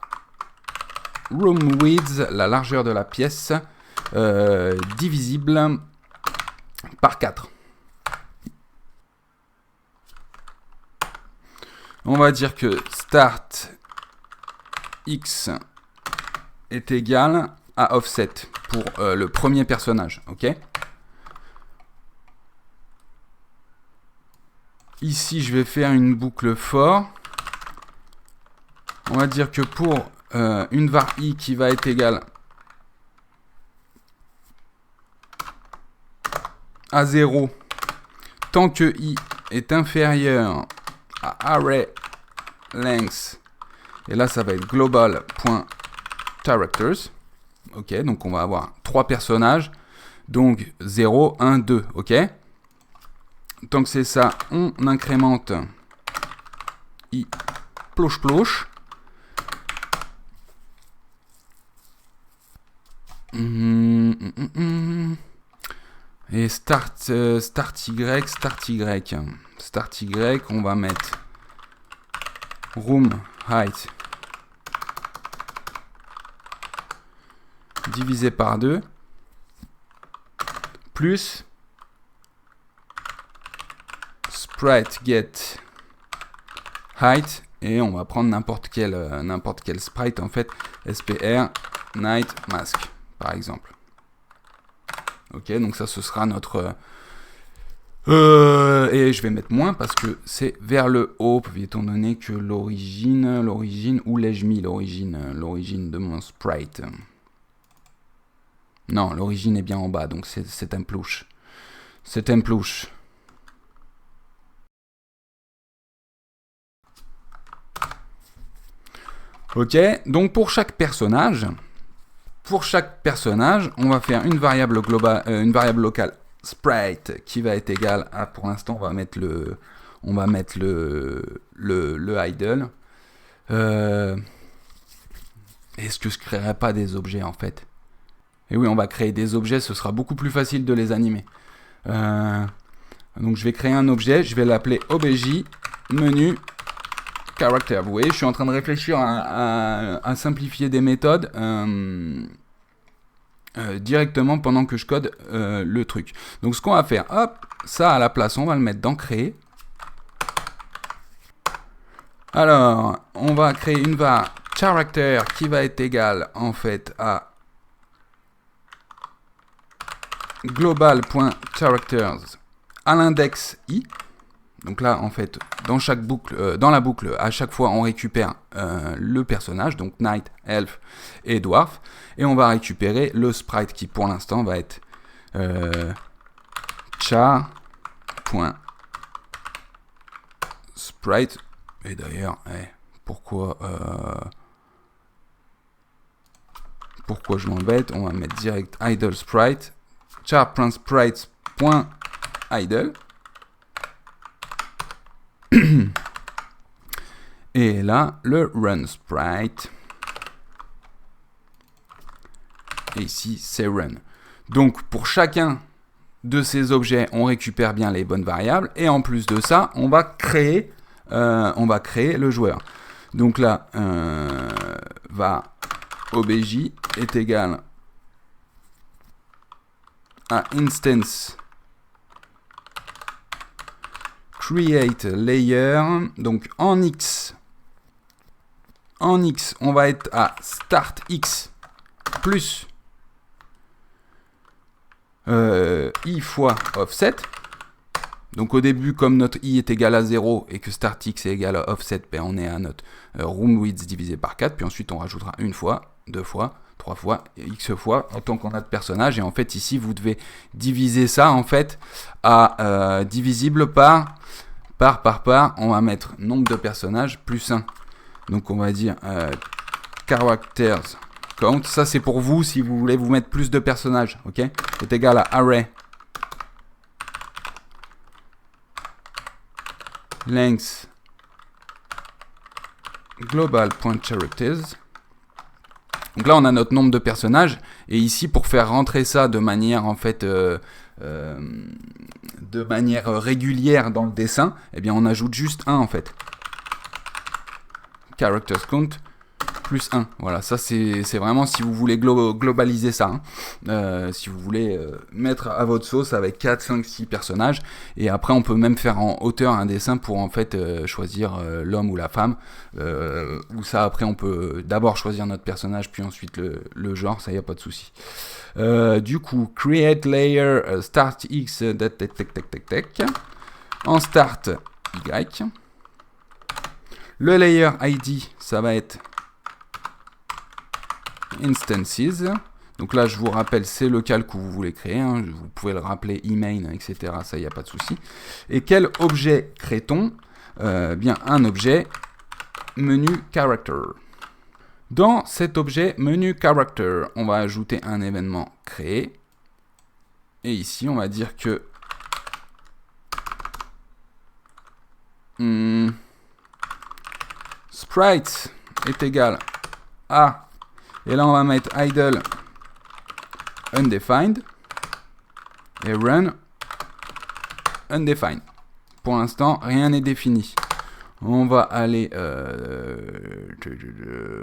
room width, la largeur de la pièce, divisible par 4. On va dire que start x est égal à offset pour le premier personnage, ok ? Ici, je vais faire une boucle for. On va dire que pour une var i qui va être égale à 0, tant que i est inférieur à array length, et là, ça va être global.characters. Ok, donc on va avoir 3 personnages. Donc 0, 1, 2, ok ? Tant que c'est ça, on incrémente i ploche. Et start y, on va mettre room height divisé par 2 plus sprite get height, et on va prendre n'importe quel sprite en fait, spr night mask par exemple. Ok, donc ça ce sera notre Et je vais mettre moins parce que c'est vers le haut, étant donné que l'origine, où l'ai-je mis l'origine de mon sprite? Non, l'origine est bien en bas, donc c'est un plouche. C'est un plouche. Ok, donc pour chaque personnage, on va faire une variable globale, une variable locale sprite qui va être égale à, pour l'instant, on va mettre le idle. Est-ce que je créerai pas des objets en fait? Et oui, on va créer des objets, ce sera beaucoup plus facile de les animer. Donc je vais créer un objet, je vais l'appeler obj menu character. Vous voyez, je suis en train de réfléchir à simplifier des méthodes directement pendant que je code le truc. Donc ce qu'on va faire, hop, ça à la place, on va le mettre dans créer. Alors, on va créer une var character qui va être égale en fait à global.characters à l'index i. Donc là, en fait, dans chaque boucle, dans la boucle, à chaque fois, on récupère le personnage, donc Knight, Elf et Dwarf, et on va récupérer le sprite qui, pour l'instant, va être char.sprite. Et d'ailleurs, pourquoi je m'embête? On va mettre direct idle sprite, char.sprites.idle. Et là, le run sprite. Et ici, c'est run. Donc, pour chacun de ces objets, on récupère bien les bonnes variables. Et en plus de ça, on va créer le joueur. Donc là, obj est égal à instance create layer. Donc en x, on va être à start x plus i fois offset. Donc au début, comme notre i est égal à 0 et que start x est égal à offset, ben on est à notre room width divisé par 4. Puis ensuite, on rajoutera une fois, deux fois, 3 fois, x fois, autant qu'on a de personnages. Et en fait, ici, vous devez diviser ça, en fait, à divisible par. On va mettre nombre de personnages plus 1. Donc, on va dire characters count. Ça, c'est pour vous, si vous voulez vous mettre plus de personnages, ok? Est égal à array length global.characters. Donc là, on a notre nombre de personnages. Et ici, pour faire rentrer ça de manière, en fait, régulière dans le dessin, eh bien, on ajoute juste 1, en fait. Characters count plus 1. Voilà, ça, c'est vraiment si vous voulez globaliser ça. Hein. Si vous voulez mettre à votre sauce avec 4, 5, 6 personnages. Et après, on peut même faire en hauteur un dessin pour, en fait, choisir l'homme ou la femme. Ou ça, après, on peut d'abord choisir notre personnage, puis ensuite le genre. Ça, il n'y a pas de souci. Du coup, create layer start x en start y. Le layer id, ça va être instances. Donc là, je vous rappelle, c'est le cal que vous voulez créer. Hein. Vous pouvez le rappeler email, etc. Ça, il n'y a pas de souci. Et quel objet crée-t-on? Bien, un objet menu character. Dans cet objet menu character, on va ajouter un événement créé. Et ici, on va dire que sprite est égal à, et là on va mettre idle undefined et run undefined. Pour l'instant, rien n'est défini. On va aller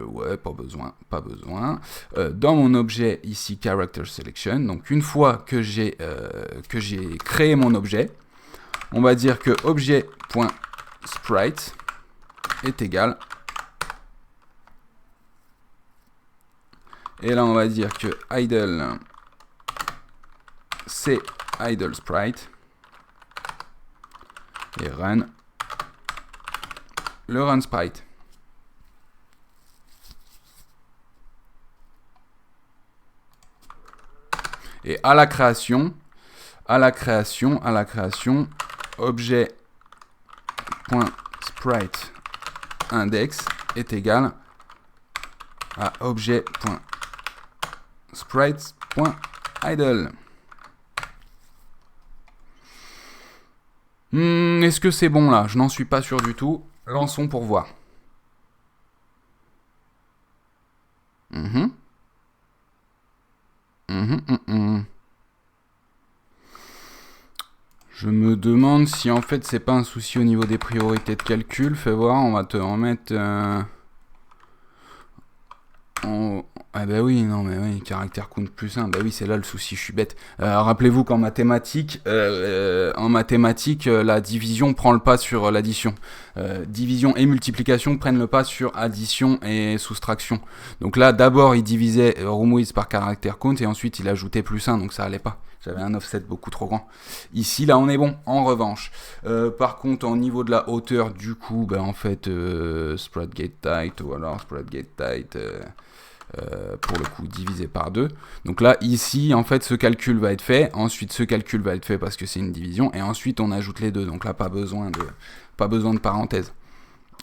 ouais, pas besoin. Dans mon objet ici character selection, donc une fois que j'ai créé mon objet, on va dire que objet.sprite est égal, et là on va dire que idle c'est idle sprite et run le run sprite. Et à la création, objet.sprite index est égal à objet.sprite.idle. Est-ce que c'est bon là? Je n'en suis pas sûr du tout. Lançons pour voir. Je me demande si en fait c'est pas un souci au niveau des priorités de calcul. Fais voir, on va te remettre... Ah bah oui, non mais oui, caractère count plus 1, bah oui c'est là le souci, je suis bête. Rappelez-vous qu'en mathématiques, la division prend le pas sur l'addition. Division et multiplication prennent le pas sur addition et soustraction. Donc là d'abord il divisait room-width par caractère count et ensuite il ajoutait plus 1, donc ça allait pas. J'avais un offset beaucoup trop grand. Ici, là, on est bon. En revanche, par contre, au niveau de la hauteur, du coup, bah, en fait, spread gate tight ou alors spread gate tight, pour le coup, divisé par 2. Donc là, ici, en fait, ce calcul va être fait. Ensuite, ce calcul va être fait parce que c'est une division. Et ensuite, on ajoute les deux. Donc là, pas besoin de parenthèse.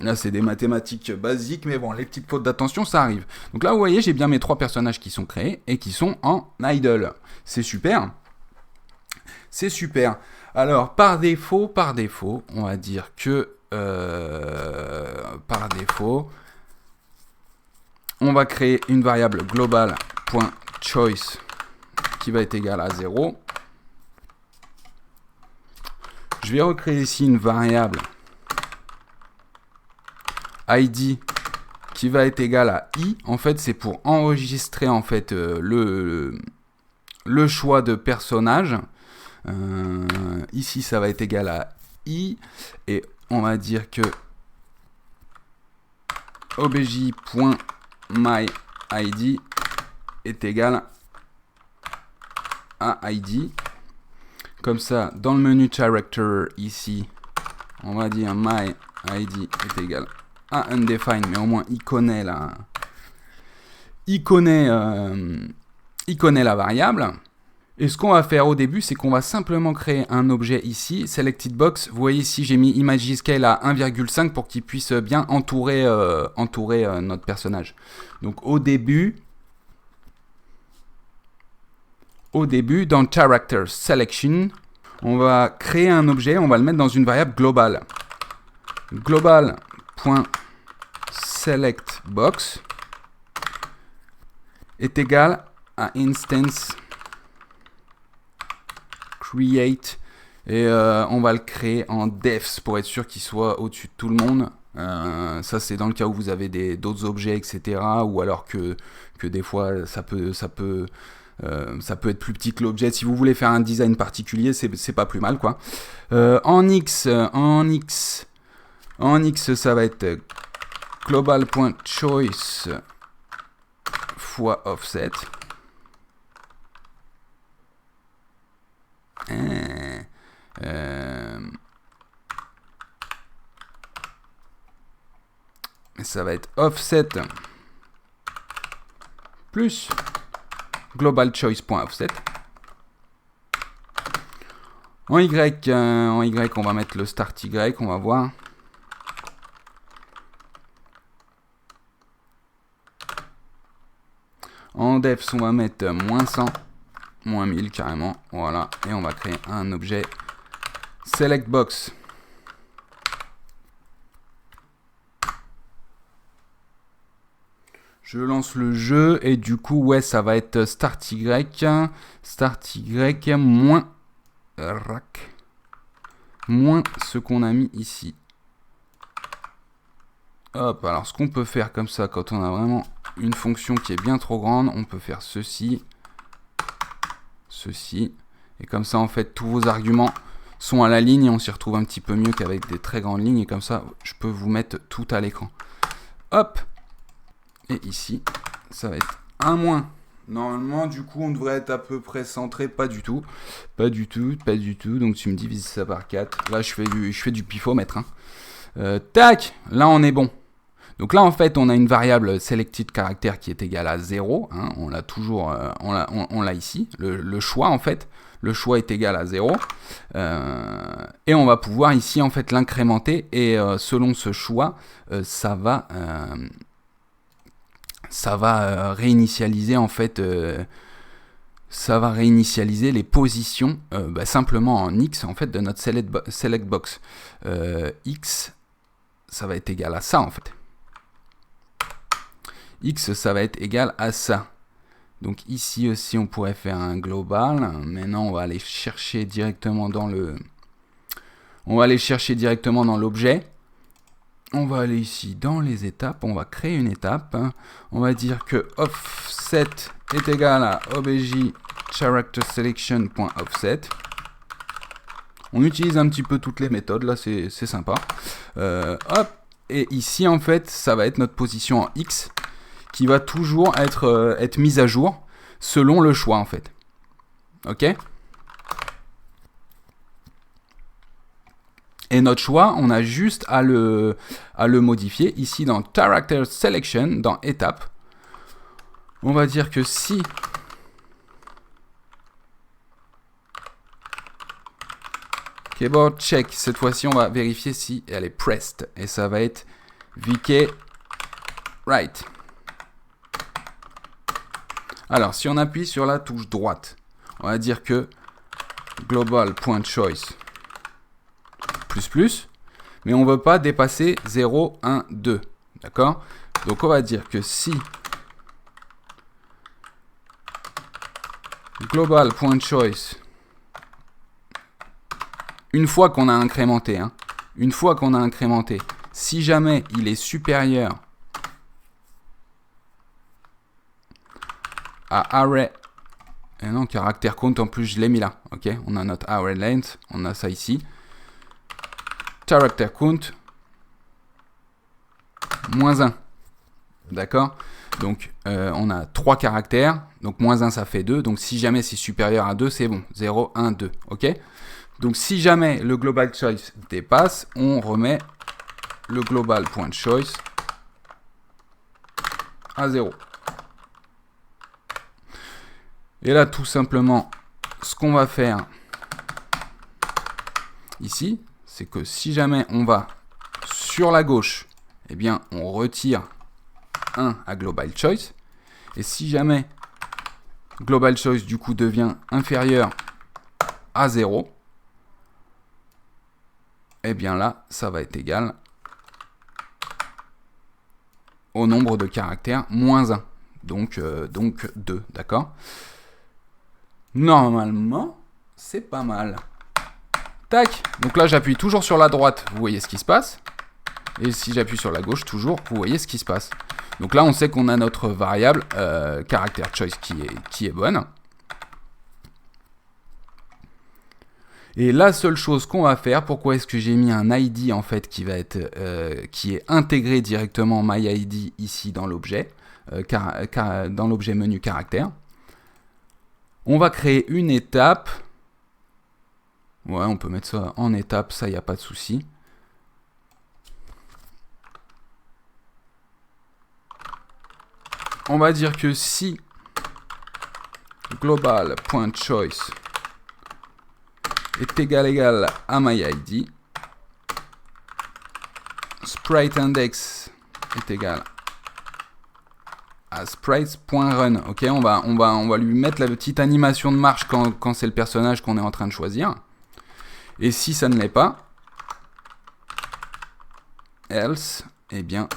Là, c'est des mathématiques basiques, mais bon, les petites fautes d'attention, ça arrive. Donc là, vous voyez, j'ai bien mes 3 personnages qui sont créés et qui sont en idle. C'est super. C'est super. Alors, par défaut, on va dire que par défaut, on va créer une variable global.choice qui va être égale à 0. Je vais recréer ici une variable id qui va être égale à i. En fait, c'est pour enregistrer en fait le choix de personnage. Ici ça va être égal à i et on va dire que obj.myid est égal à id. Comme ça, dans le menu character ici, on va dire myid est égal à undefined, mais au moins il connaît la variable. Et ce qu'on va faire au début, c'est qu'on va simplement créer un objet ici, selected box. Vous voyez ici, j'ai mis image scale à 1,5 pour qu'il puisse bien entourer notre personnage. Donc au début, dans character selection, on va créer un objet, on va le mettre dans une variable globale. Global.selectBox est égal à instance create et on va le créer en defs pour être sûr qu'il soit au-dessus de tout le monde. Ça c'est dans le cas où vous avez d'autres objets, etc. Ou alors que des fois ça peut être plus petit que l'objet. Si vous voulez faire un design particulier, c'est pas plus mal quoi. En X, ça va être global.choice fois offset. Ça va être offset plus global choice.offset. En Y, on va mettre le start Y, on va voir. En defs, on va mettre moins 100, moins 1000 carrément. Voilà, et on va créer un objet select box. Je lance le jeu et du coup, ouais, ça va être start Y moins rack moins ce qu'on a mis ici. Hop, alors ce qu'on peut faire comme ça, quand on a vraiment une fonction qui est bien trop grande, on peut faire ceci, et comme ça en fait tous vos arguments sont à la ligne et on s'y retrouve un petit peu mieux qu'avec des très grandes lignes, et comme ça je peux vous mettre tout à l'écran. Hop, et ici ça va être 1 moins Normalement, du coup, on devrait être à peu près centré. Pas du tout. Pas du tout, pas du tout. Donc, tu me divises ça par 4. Là, je fais du pifomètre. Hein. Tac. Là, on est bon. Donc là, en fait, on a une variable selected character qui est égale à 0. Hein. On l'a toujours, on l'a ici. Le choix, en fait. Le choix est égal à 0. Et on va pouvoir ici, en fait, l'incrémenter. Et selon ce choix, ça va réinitialiser, en fait... ça va réinitialiser les positions simplement en X en fait de notre select box. X, ça va être égal à ça en fait. X, ça va être égal à ça. Donc ici aussi, on pourrait faire un global. Maintenant, on va aller chercher directement dans le... On va aller chercher directement dans l'objet. On va aller ici dans les étapes. On va créer une étape. On va dire que offset est égal à obj character selection.offset. On utilise un petit peu toutes les méthodes. Là, c'est sympa. Hop. Et ici, en fait, ça va être notre position en X qui va toujours être mise à jour selon le choix, en fait. OK? Et notre choix, on a juste à le modifier. Ici, dans Character Selection, dans Étape, on va dire que si keyboard check, cette fois-ci, on va vérifier si elle est pressed. Et ça va être VK right. Alors, si on appuie sur la touche droite, on va dire que global.choice plus, mais on ne veut pas dépasser 0, 1, 2. D'accord? Donc, on va dire que si global.choice, une fois qu'on a incrémenté, si jamais il est supérieur à array, et non, caractère count, en plus je l'ai mis là, ok, on a notre array length, on a ça ici, character count, -1, d'accord, donc on a 3 caractères, donc -1 ça fait 2, donc si jamais c'est supérieur à 2, c'est bon, 0, 1, 2, ok, donc si jamais le global choice dépasse, on remet le global.choice à 0. Et là, tout simplement, ce qu'on va faire ici, c'est que si jamais on va sur la gauche, eh bien, on retire 1 à Global Choice. Et si jamais Global Choice, du coup, devient inférieur à 0, eh bien là, ça va être égal au nombre de caractères -1. Donc 2, d'accord? Normalement, c'est pas mal. Tac. Donc là, j'appuie toujours sur la droite, vous voyez ce qui se passe. Et si j'appuie sur la gauche, toujours, vous voyez ce qui se passe. Donc là, on sait qu'on a notre variable character choice qui est bonne. Et la seule chose qu'on va faire, pourquoi est-ce que j'ai mis un ID en fait qui va être qui est intégré directement myID ici dans l'objet, dans l'objet menu caractère. On va créer une étape. Ouais, on peut mettre ça en étape, ça, il n'y a pas de souci. On va dire que si global.choice est égal à myID, spriteIndex est égal à sprites.run. Ok, on va lui mettre la petite animation de marche quand c'est le personnage qu'on est en train de choisir. Et si ça ne l'est pas, else, eh bien,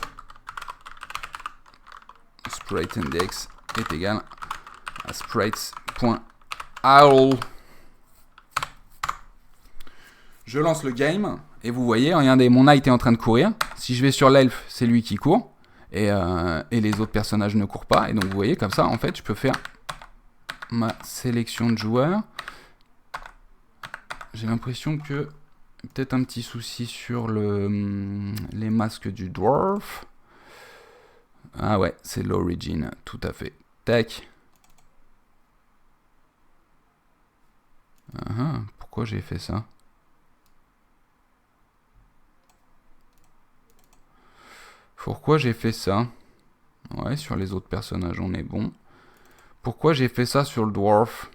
spriteIndex est égal à sprites.owl. Je lance le game, et vous voyez, regardez, mon knight est en train de courir. Si je vais sur l'elfe, c'est lui qui court. Et les autres personnages ne courent pas. Et donc, vous voyez, comme ça, en fait, je peux faire ma sélection de joueurs. J'ai l'impression que peut-être un petit souci sur les masques du dwarf. Ah ouais, c'est l'origin, tout à fait. Tac. Ah, pourquoi j'ai fait ça? Pourquoi j'ai fait ça? Ouais, sur les autres personnages, on est bon. Pourquoi j'ai fait ça sur le dwarf?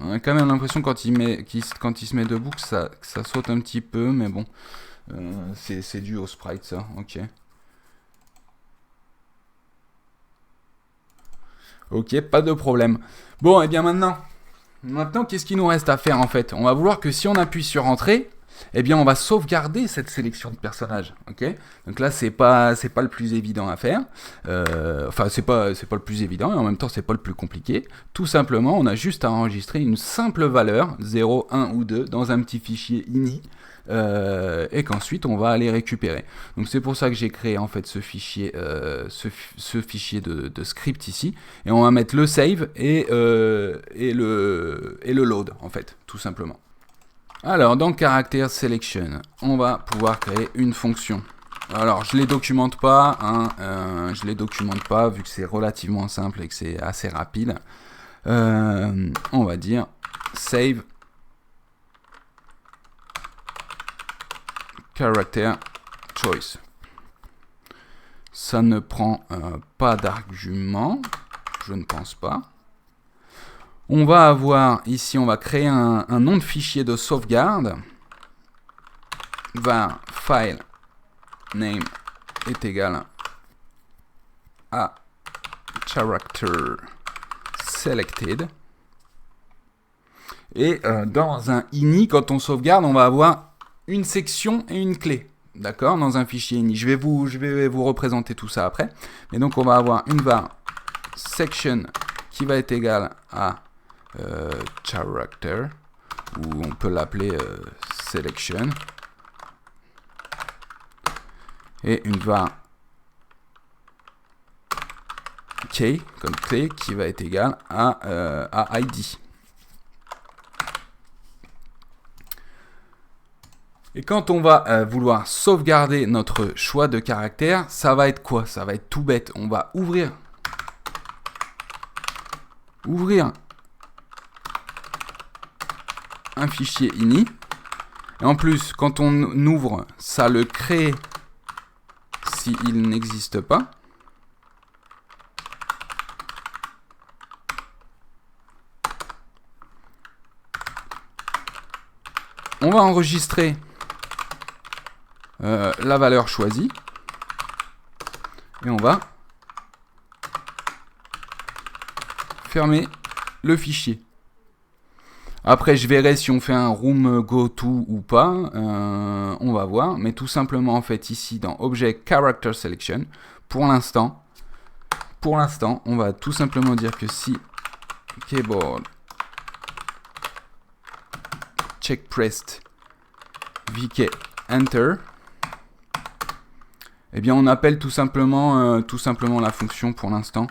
On a quand même l'impression quand quand il se met debout que ça saute un petit peu, mais bon. C'est dû au sprite, ça. Ok. Ok, pas de problème. Bon, et bien maintenant, qu'est-ce qu'il nous reste à faire en fait? On va vouloir que si on appuie sur Entrée, eh bien on va sauvegarder cette sélection de personnages. Ok. Donc là, c'est pas le plus évident à faire. Enfin, c'est pas le plus évident et en même temps, c'est pas le plus compliqué. Tout simplement, on a juste à enregistrer une simple valeur, 0, 1 ou 2, dans un petit fichier ini. Et qu'ensuite on va aller récupérer. Donc c'est pour ça que j'ai créé en fait ce fichier, ce fichier de script ici, et on va mettre le save et le load en fait, tout simplement. Alors dans character selection, on va pouvoir créer une fonction. Alors je les documente pas, hein, je les documente pas vu que c'est relativement simple et que c'est assez rapide. On va dire save character choice. Ça ne prend pas d'argument, je ne pense pas. On va avoir ici, on va créer un nom de fichier de sauvegarde. Var file name est égal à character selected. Et dans un ini, quand on sauvegarde, on va avoir une section et une clé, d'accord, dans un fichier ini. Je vais vous représenter tout ça après. Mais donc on va avoir une var section qui va être égale à character, ou on peut l'appeler selection, et une var key comme clé qui va être égale à id. Et quand on va vouloir sauvegarder notre choix de caractère, ça va être quoi? Ça va être tout bête. On va ouvrir un fichier ini. Et en plus, quand on ouvre, ça le crée s'il n'existe pas. On va enregistrer la valeur choisie. Et on va fermer le fichier. Après, je verrai si on fait un room goto ou pas. On va voir. Mais tout simplement, en fait, ici, dans Object Character Selection, pour l'instant, on va tout simplement dire que si keyboard check pressed vk enter, eh bien on appelle tout simplement la fonction pour l'instant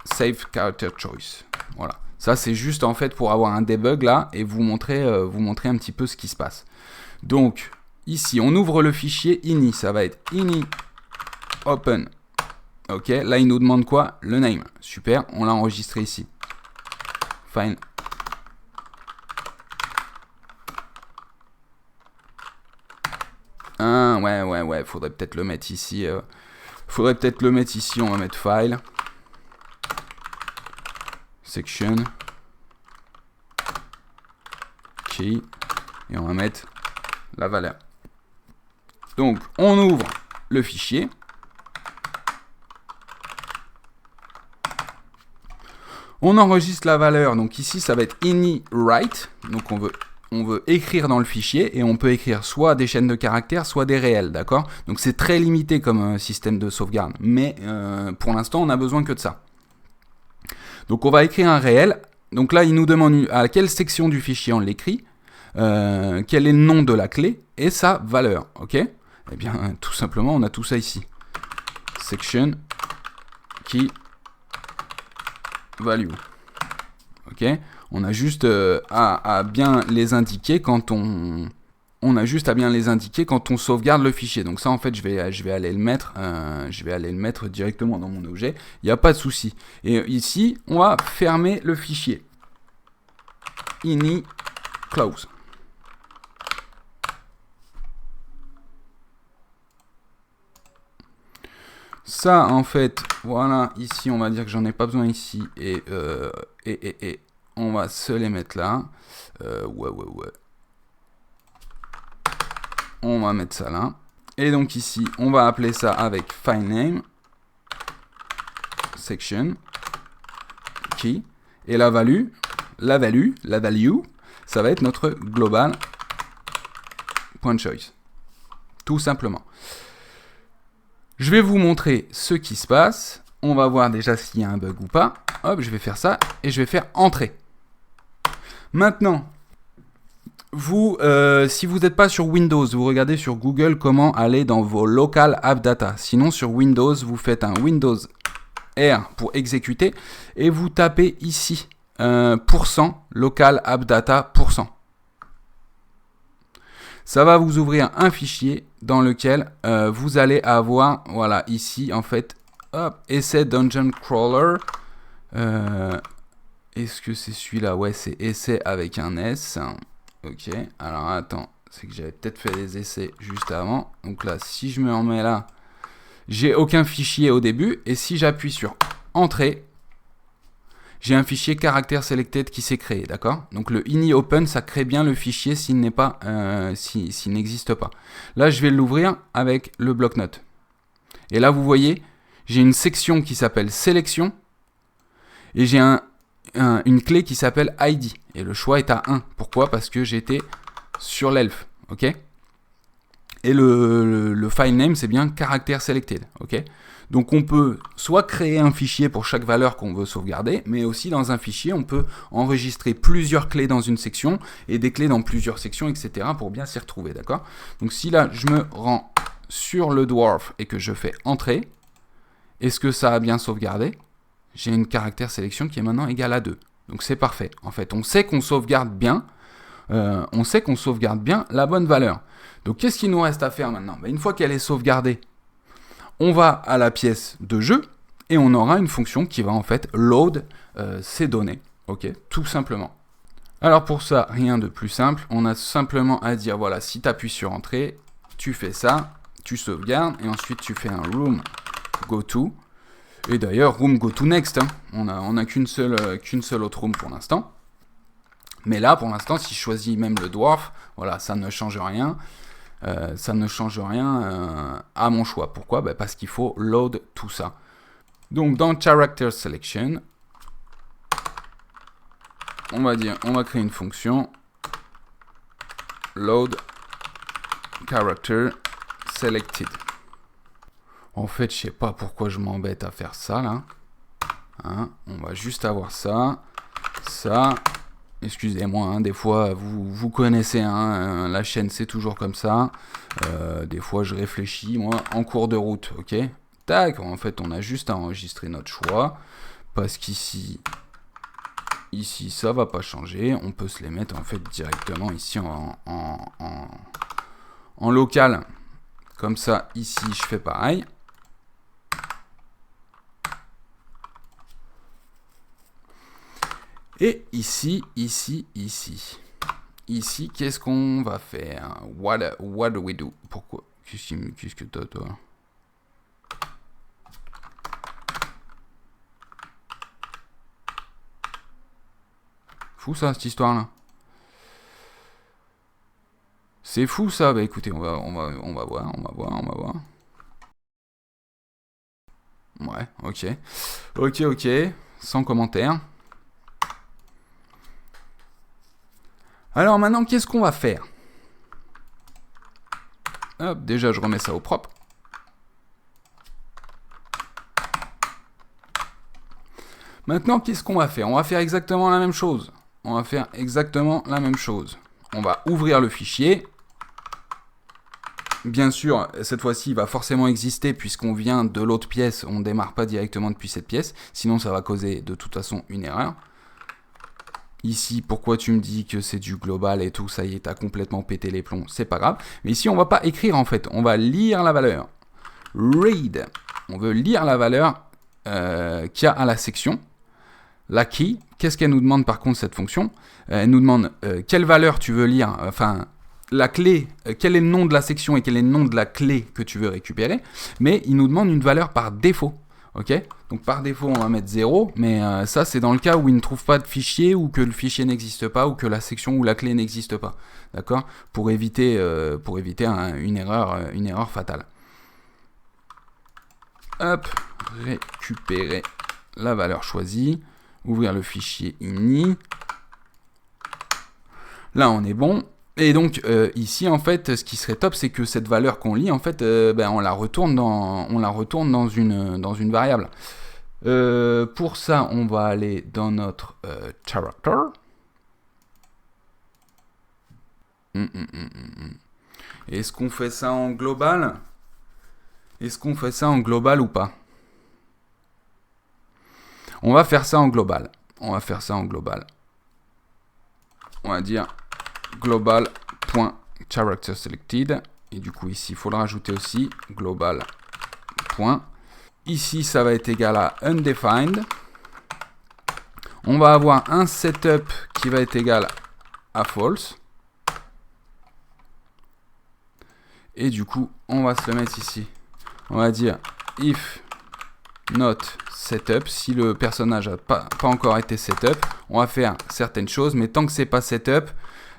save character choice. Voilà, ça c'est juste en fait pour avoir un debug là et vous montrer un petit peu ce qui se passe. Donc ici on ouvre le fichier ini, ça va être ini open. Ok, là il nous demande quoi? Le name. Super, on l'a enregistré ici. Fine. Ah, ouais, faudrait peut-être le mettre ici. On va mettre file. Section. Key. Et on va mettre la valeur. Donc, on ouvre le fichier. On enregistre la valeur. Donc ici, ça va être ini write. Donc on veut écrire dans le fichier et on peut écrire soit des chaînes de caractères, soit des réels, d'accord? Donc c'est très limité comme système de sauvegarde, mais pour l'instant on a besoin que de ça. Donc on va écrire un réel. Donc là il nous demande à quelle section du fichier on l'écrit, quel est le nom de la clé et sa valeur, ok? Eh bien tout simplement on a tout ça ici. Section key value. Ok, on a juste à bien les indiquer quand on on a juste à bien les indiquer quand on sauvegarde le fichier. Donc ça, en fait, je vais aller le mettre directement dans mon objet. Il n'y a pas de souci. Et ici, on va fermer le fichier. Ini close. Ça, en fait, voilà, ici, on va dire que j'en ai pas besoin ici. Et on va se les mettre là. Ouais. On va mettre ça là. Et donc ici, on va appeler ça avec filename, section, key. Et la value, ça va être notre global.choice. Tout simplement. Je vais vous montrer ce qui se passe. On va voir déjà s'il y a un bug ou pas. Hop, je vais faire ça et je vais faire entrer. Maintenant, vous, si vous n'êtes pas sur Windows, vous regardez sur Google comment aller dans vos local app data. Sinon, sur Windows, vous faites un Windows R pour exécuter et vous tapez ici %local app data %. Ça va vous ouvrir un fichier dans lequel vous allez avoir, voilà, ici en fait, hop, essai dungeon crawler. Est-ce que c'est celui-là? Ouais, c'est essai avec un S. Ok, alors attends, c'est que j'avais peut-être fait des essais juste avant. Donc là, si je me remets là, j'ai aucun fichier au début. Et si j'appuie sur Entrée, j'ai un fichier caractère selected qui s'est créé, d'accord? Donc le ini open, ça crée bien le fichier s'il n'est pas, s'il n'existe pas. Là, je vais l'ouvrir avec le bloc-notes. Et là, vous voyez, j'ai une section qui s'appelle sélection. Et j'ai une clé qui s'appelle ID. Et le choix est à 1. Pourquoi? Parce que j'étais sur l'elfe. Ok? Et le file name, c'est bien caractère selected. Ok? Donc on peut soit créer un fichier pour chaque valeur qu'on veut sauvegarder, mais aussi dans un fichier, on peut enregistrer plusieurs clés dans une section et des clés dans plusieurs sections, etc. pour bien s'y retrouver. D'accord? Donc si là, je me rends sur le dwarf et que je fais entrer, est-ce que ça a bien sauvegardé? J'ai une caractère sélection qui est maintenant égale à 2. Donc c'est parfait. En fait, on sait qu'on sauvegarde bien. La bonne valeur. Donc qu'est-ce qu'il nous reste à faire maintenant? Une fois qu'elle est sauvegardée, on va à la pièce de jeu et on aura une fonction qui va en fait load ces données. Ok, tout simplement. Alors pour ça, rien de plus simple. On a simplement à dire, voilà, si tu appuies sur entrée, tu fais ça, tu sauvegardes et ensuite tu fais un room go to. Et d'ailleurs, room go to next. Hein. On n'a qu'une seule autre room pour l'instant. Mais là, pour l'instant, si je choisis même le dwarf, voilà, ça ne change rien. À mon choix. Pourquoi? Parce qu'il faut load tout ça. Donc, dans character selection, on va créer une fonction load character selected. En fait, je sais pas pourquoi je m'embête à faire ça, là. Hein, on va juste avoir ça. Excusez-moi, hein, des fois, vous connaissez, hein, la chaîne, c'est toujours comme ça. Des fois, je réfléchis, moi, en cours de route, ok? Tac, en fait, on a juste à enregistrer notre choix. Parce qu'ici, ça va pas changer. On peut se les mettre, en fait, directement ici en local. Comme ça, ici, je fais pareil. Et ici. Ici, qu'est-ce qu'on va faire? What do we do? Pourquoi? Qu'est-ce que t'as, toi? Fou ça, cette histoire-là. C'est fou ça. Bah écoutez, on va voir. Ouais, ok. Ok. Sans commentaire. Alors maintenant, qu'est-ce qu'on va faire? Hop, déjà, je remets ça au propre. Maintenant, qu'est-ce qu'on va faire? On va faire exactement la même chose. On va ouvrir le fichier. Bien sûr, cette fois-ci, il va forcément exister puisqu'on vient de l'autre pièce. On ne démarre pas directement depuis cette pièce. Sinon, ça va causer de toute façon une erreur. Ici, pourquoi tu me dis que c'est du global et tout, ça y est, t'as complètement pété les plombs, c'est pas grave. Mais ici, on va pas écrire en fait, on va lire la valeur. Read, on veut lire la valeur qu'il y a à la section. La key, qu'est-ce qu'elle nous demande par contre cette fonction? Elle nous demande quelle valeur tu veux lire, enfin la clé, quel est le nom de la section et quel est le nom de la clé que tu veux récupérer. Mais il nous demande une valeur par défaut. Ok, donc par défaut, on va mettre 0, mais ça, c'est dans le cas où il ne trouve pas de fichier, ou que le fichier n'existe pas, ou que la section ou la clé n'existe pas. D'accord? Pour éviter une erreur fatale. Hop, récupérer la valeur choisie, ouvrir le fichier ini. Là, on est bon. Et donc, ici, en fait, ce qui serait top, c'est que cette valeur qu'on lit, en fait, on la retourne dans une variable. Pour ça, on va aller dans notre character. Est-ce qu'on fait ça en global? Est-ce qu'on fait ça en global ou pas? On va faire ça en global. On va dire global.characterSelected. Et du coup, ici, il faut le rajouter aussi. Global. Ici, ça va être égal à undefined. On va avoir un setup qui va être égal à false. Et du coup, on va se le mettre ici. On va dire if not setup. Si le personnage n'a pas encore été setup, on va faire certaines choses. Mais tant que c'est pas setup,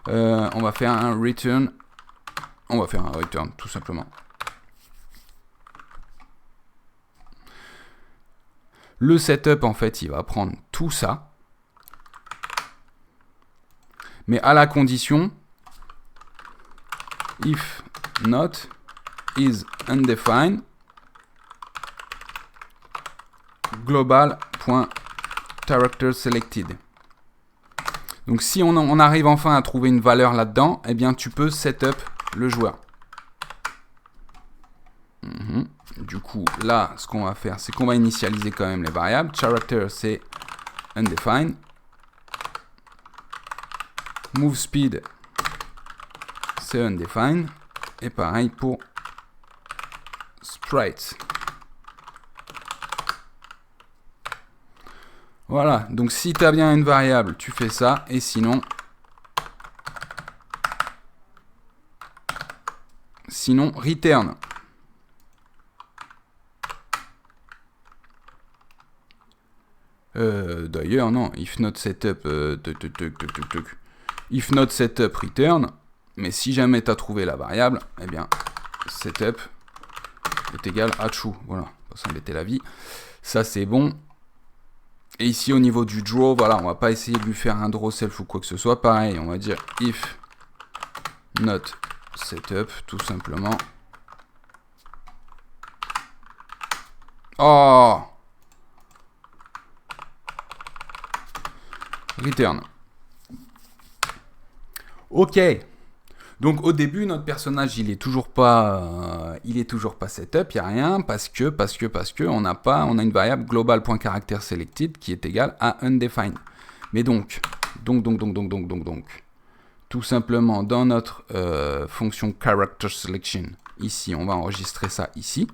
on va faire un return. On va faire un return, tout simplement. Le setup, en fait, il va prendre tout ça. Mais à la condition if not is undefined global.characterSelected. Donc si on arrive enfin à trouver une valeur là-dedans, eh bien tu peux setup le joueur. Du coup, là, ce qu'on va faire, c'est qu'on va initialiser quand même les variables. Character, c'est undefined. Move speed, c'est undefined. Et pareil pour sprites. Voilà, donc si tu as bien une variable, tu fais ça, et sinon, return. D'ailleurs, non, if not setup, if not setup, return. Mais si jamais tu as trouvé la variable, eh bien, setup est égal à true. Voilà, pas s'embêter la vie. Ça, c'est bon. Et ici, au niveau du draw, voilà, on va pas essayer de lui faire un draw self ou quoi que ce soit. Pareil, on va dire if not setup, tout simplement. Oh! Return. Ok. Donc au début, notre personnage, il est toujours pas setup, il n'y a rien, parce que on a une variable global.characterSelected qui est égale à undefined. Mais donc, tout simplement dans notre fonction characterSelection, ici, on va enregistrer ça ici.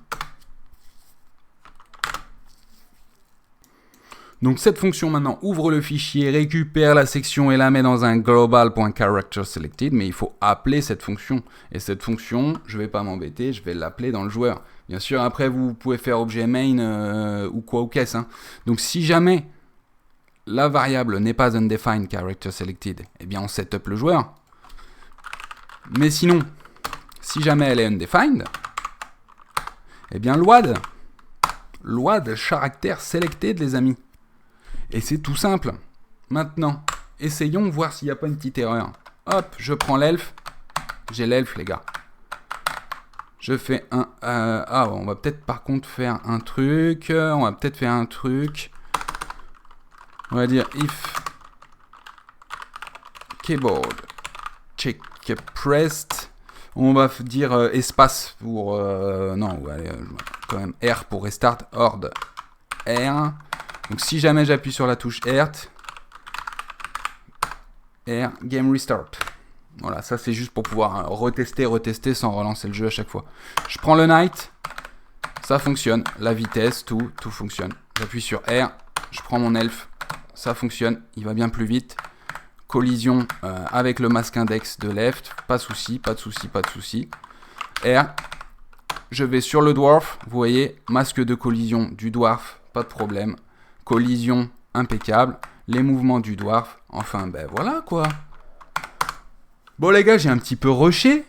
Donc cette fonction maintenant ouvre le fichier, récupère la section et la met dans un global.characterSelected, mais il faut appeler cette fonction. Et cette fonction, je ne vais pas m'embêter, je vais l'appeler dans le joueur. Bien sûr, après vous pouvez faire objet main ou quoi ou qu'est-ce. Hein. Donc si jamais la variable n'est pas undefined characterSelected, eh bien on setup le joueur. Mais sinon, si jamais elle est undefined, eh bien load characterSelected les amis. Et c'est tout simple. Maintenant, essayons de voir s'il n'y a pas une petite erreur. Hop, je prends l'elfe. J'ai l'elfe, les gars. Je fais un... on va peut-être par contre faire un truc. On va dire if keyboard check pressed. On va dire espace pour... non, allez, quand même R pour restart. Horde R. Donc si jamais j'appuie sur la touche Alt, R, game restart. Voilà, ça c'est juste pour pouvoir retester sans relancer le jeu à chaque fois. Je prends le knight, ça fonctionne, la vitesse, tout fonctionne. J'appuie sur R, je prends mon elfe, ça fonctionne, il va bien plus vite. Collision avec le masque index de left, pas de souci, pas de souci, pas de souci. R, je vais sur le dwarf, vous voyez, masque de collision du dwarf, pas de problème. Collision impeccable, les mouvements du dwarf, enfin ben voilà quoi. Bon les gars, j'ai un petit peu rushé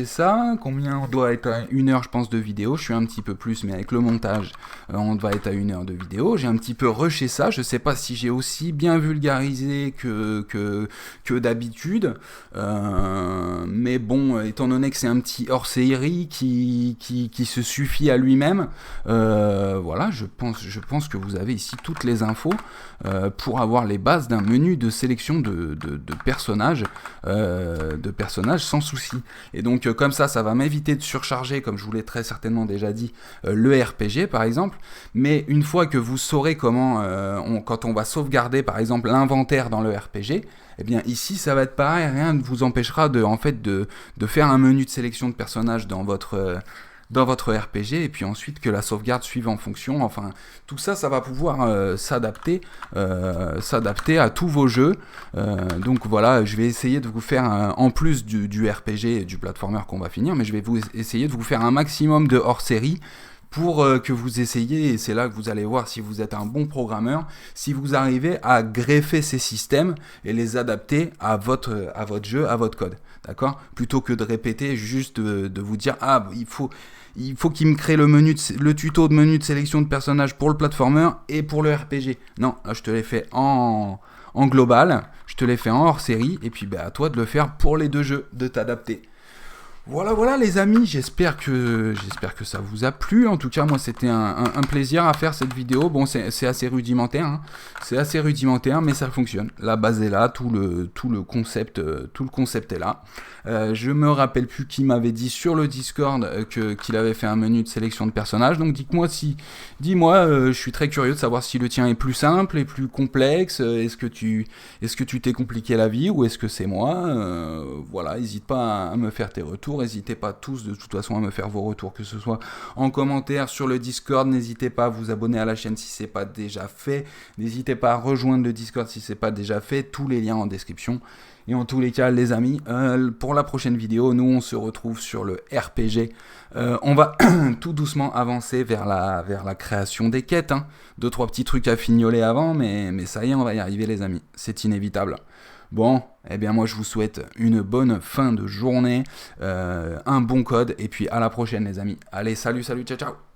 ça. Combien on doit être à 1 heure je pense de vidéo. Je suis un petit peu plus, mais avec le montage, on doit être à 1 heure de vidéo. J'ai un petit peu rushé ça. Je sais pas si j'ai aussi bien vulgarisé que d'habitude. Mais bon, étant donné que c'est un petit hors-série qui se suffit à lui-même, voilà, je pense que vous avez ici toutes les infos pour avoir les bases d'un menu de sélection de personnages sans souci. Et donc comme ça va m'éviter de surcharger, comme je vous l'ai très certainement déjà dit, le RPG par exemple. Mais une fois que vous saurez comment, quand on va sauvegarder par exemple l'inventaire dans le RPG, eh bien ici ça va être pareil, rien ne vous empêchera de faire un menu de sélection de personnages dans votre RPG, et puis ensuite que la sauvegarde suive en fonction. Enfin, tout ça va pouvoir s'adapter à tous vos jeux. Donc voilà, je vais essayer de vous faire, en plus du RPG et du platformer qu'on va finir, mais je vais essayer de vous faire un maximum de hors-série pour que vous essayiez, et c'est là que vous allez voir si vous êtes un bon programmeur, si vous arrivez à greffer ces systèmes et les adapter à votre jeu, à votre code, d'accord ? Plutôt que de répéter, juste de vous dire, il faut qu'il me crée le tuto de menu de sélection de personnages pour le platformer et pour le RPG. Non, là je te l'ai fait en global, je te l'ai fait en hors série, et puis à toi de le faire pour les deux jeux, de t'adapter. Voilà les amis, j'espère que ça vous a plu. En tout cas, moi c'était un plaisir à faire cette vidéo. Bon, c'est assez rudimentaire, hein. C'est assez rudimentaire, mais ça fonctionne. La base est là, tout le concept est là. Je me rappelle plus qui m'avait dit sur le Discord qu'il avait fait un menu de sélection de personnages. Donc dis-moi, je suis très curieux de savoir si le tien est plus simple et plus complexe. Est-ce que tu t'es compliqué la vie, ou est-ce que c'est moi? Voilà, n'hésite pas à me faire tes retours. N'hésitez pas tous de toute façon à me faire vos retours, que ce soit en commentaire sur le Discord. N'hésitez pas à vous abonner à la chaîne si c'est pas déjà fait. N'hésitez pas à rejoindre le Discord si c'est pas déjà fait. Tous les liens en description. Et en tous les cas, les amis, pour la prochaine vidéo, nous on se retrouve sur le RPG. On va tout doucement avancer vers la création des quêtes, hein. 2-3 petits trucs à fignoler avant, mais ça y est, on va y arriver les amis. C'est inévitable. Bon, eh bien moi je vous souhaite une bonne fin de journée, un bon code, et puis à la prochaine les amis. Allez, salut, ciao, ciao.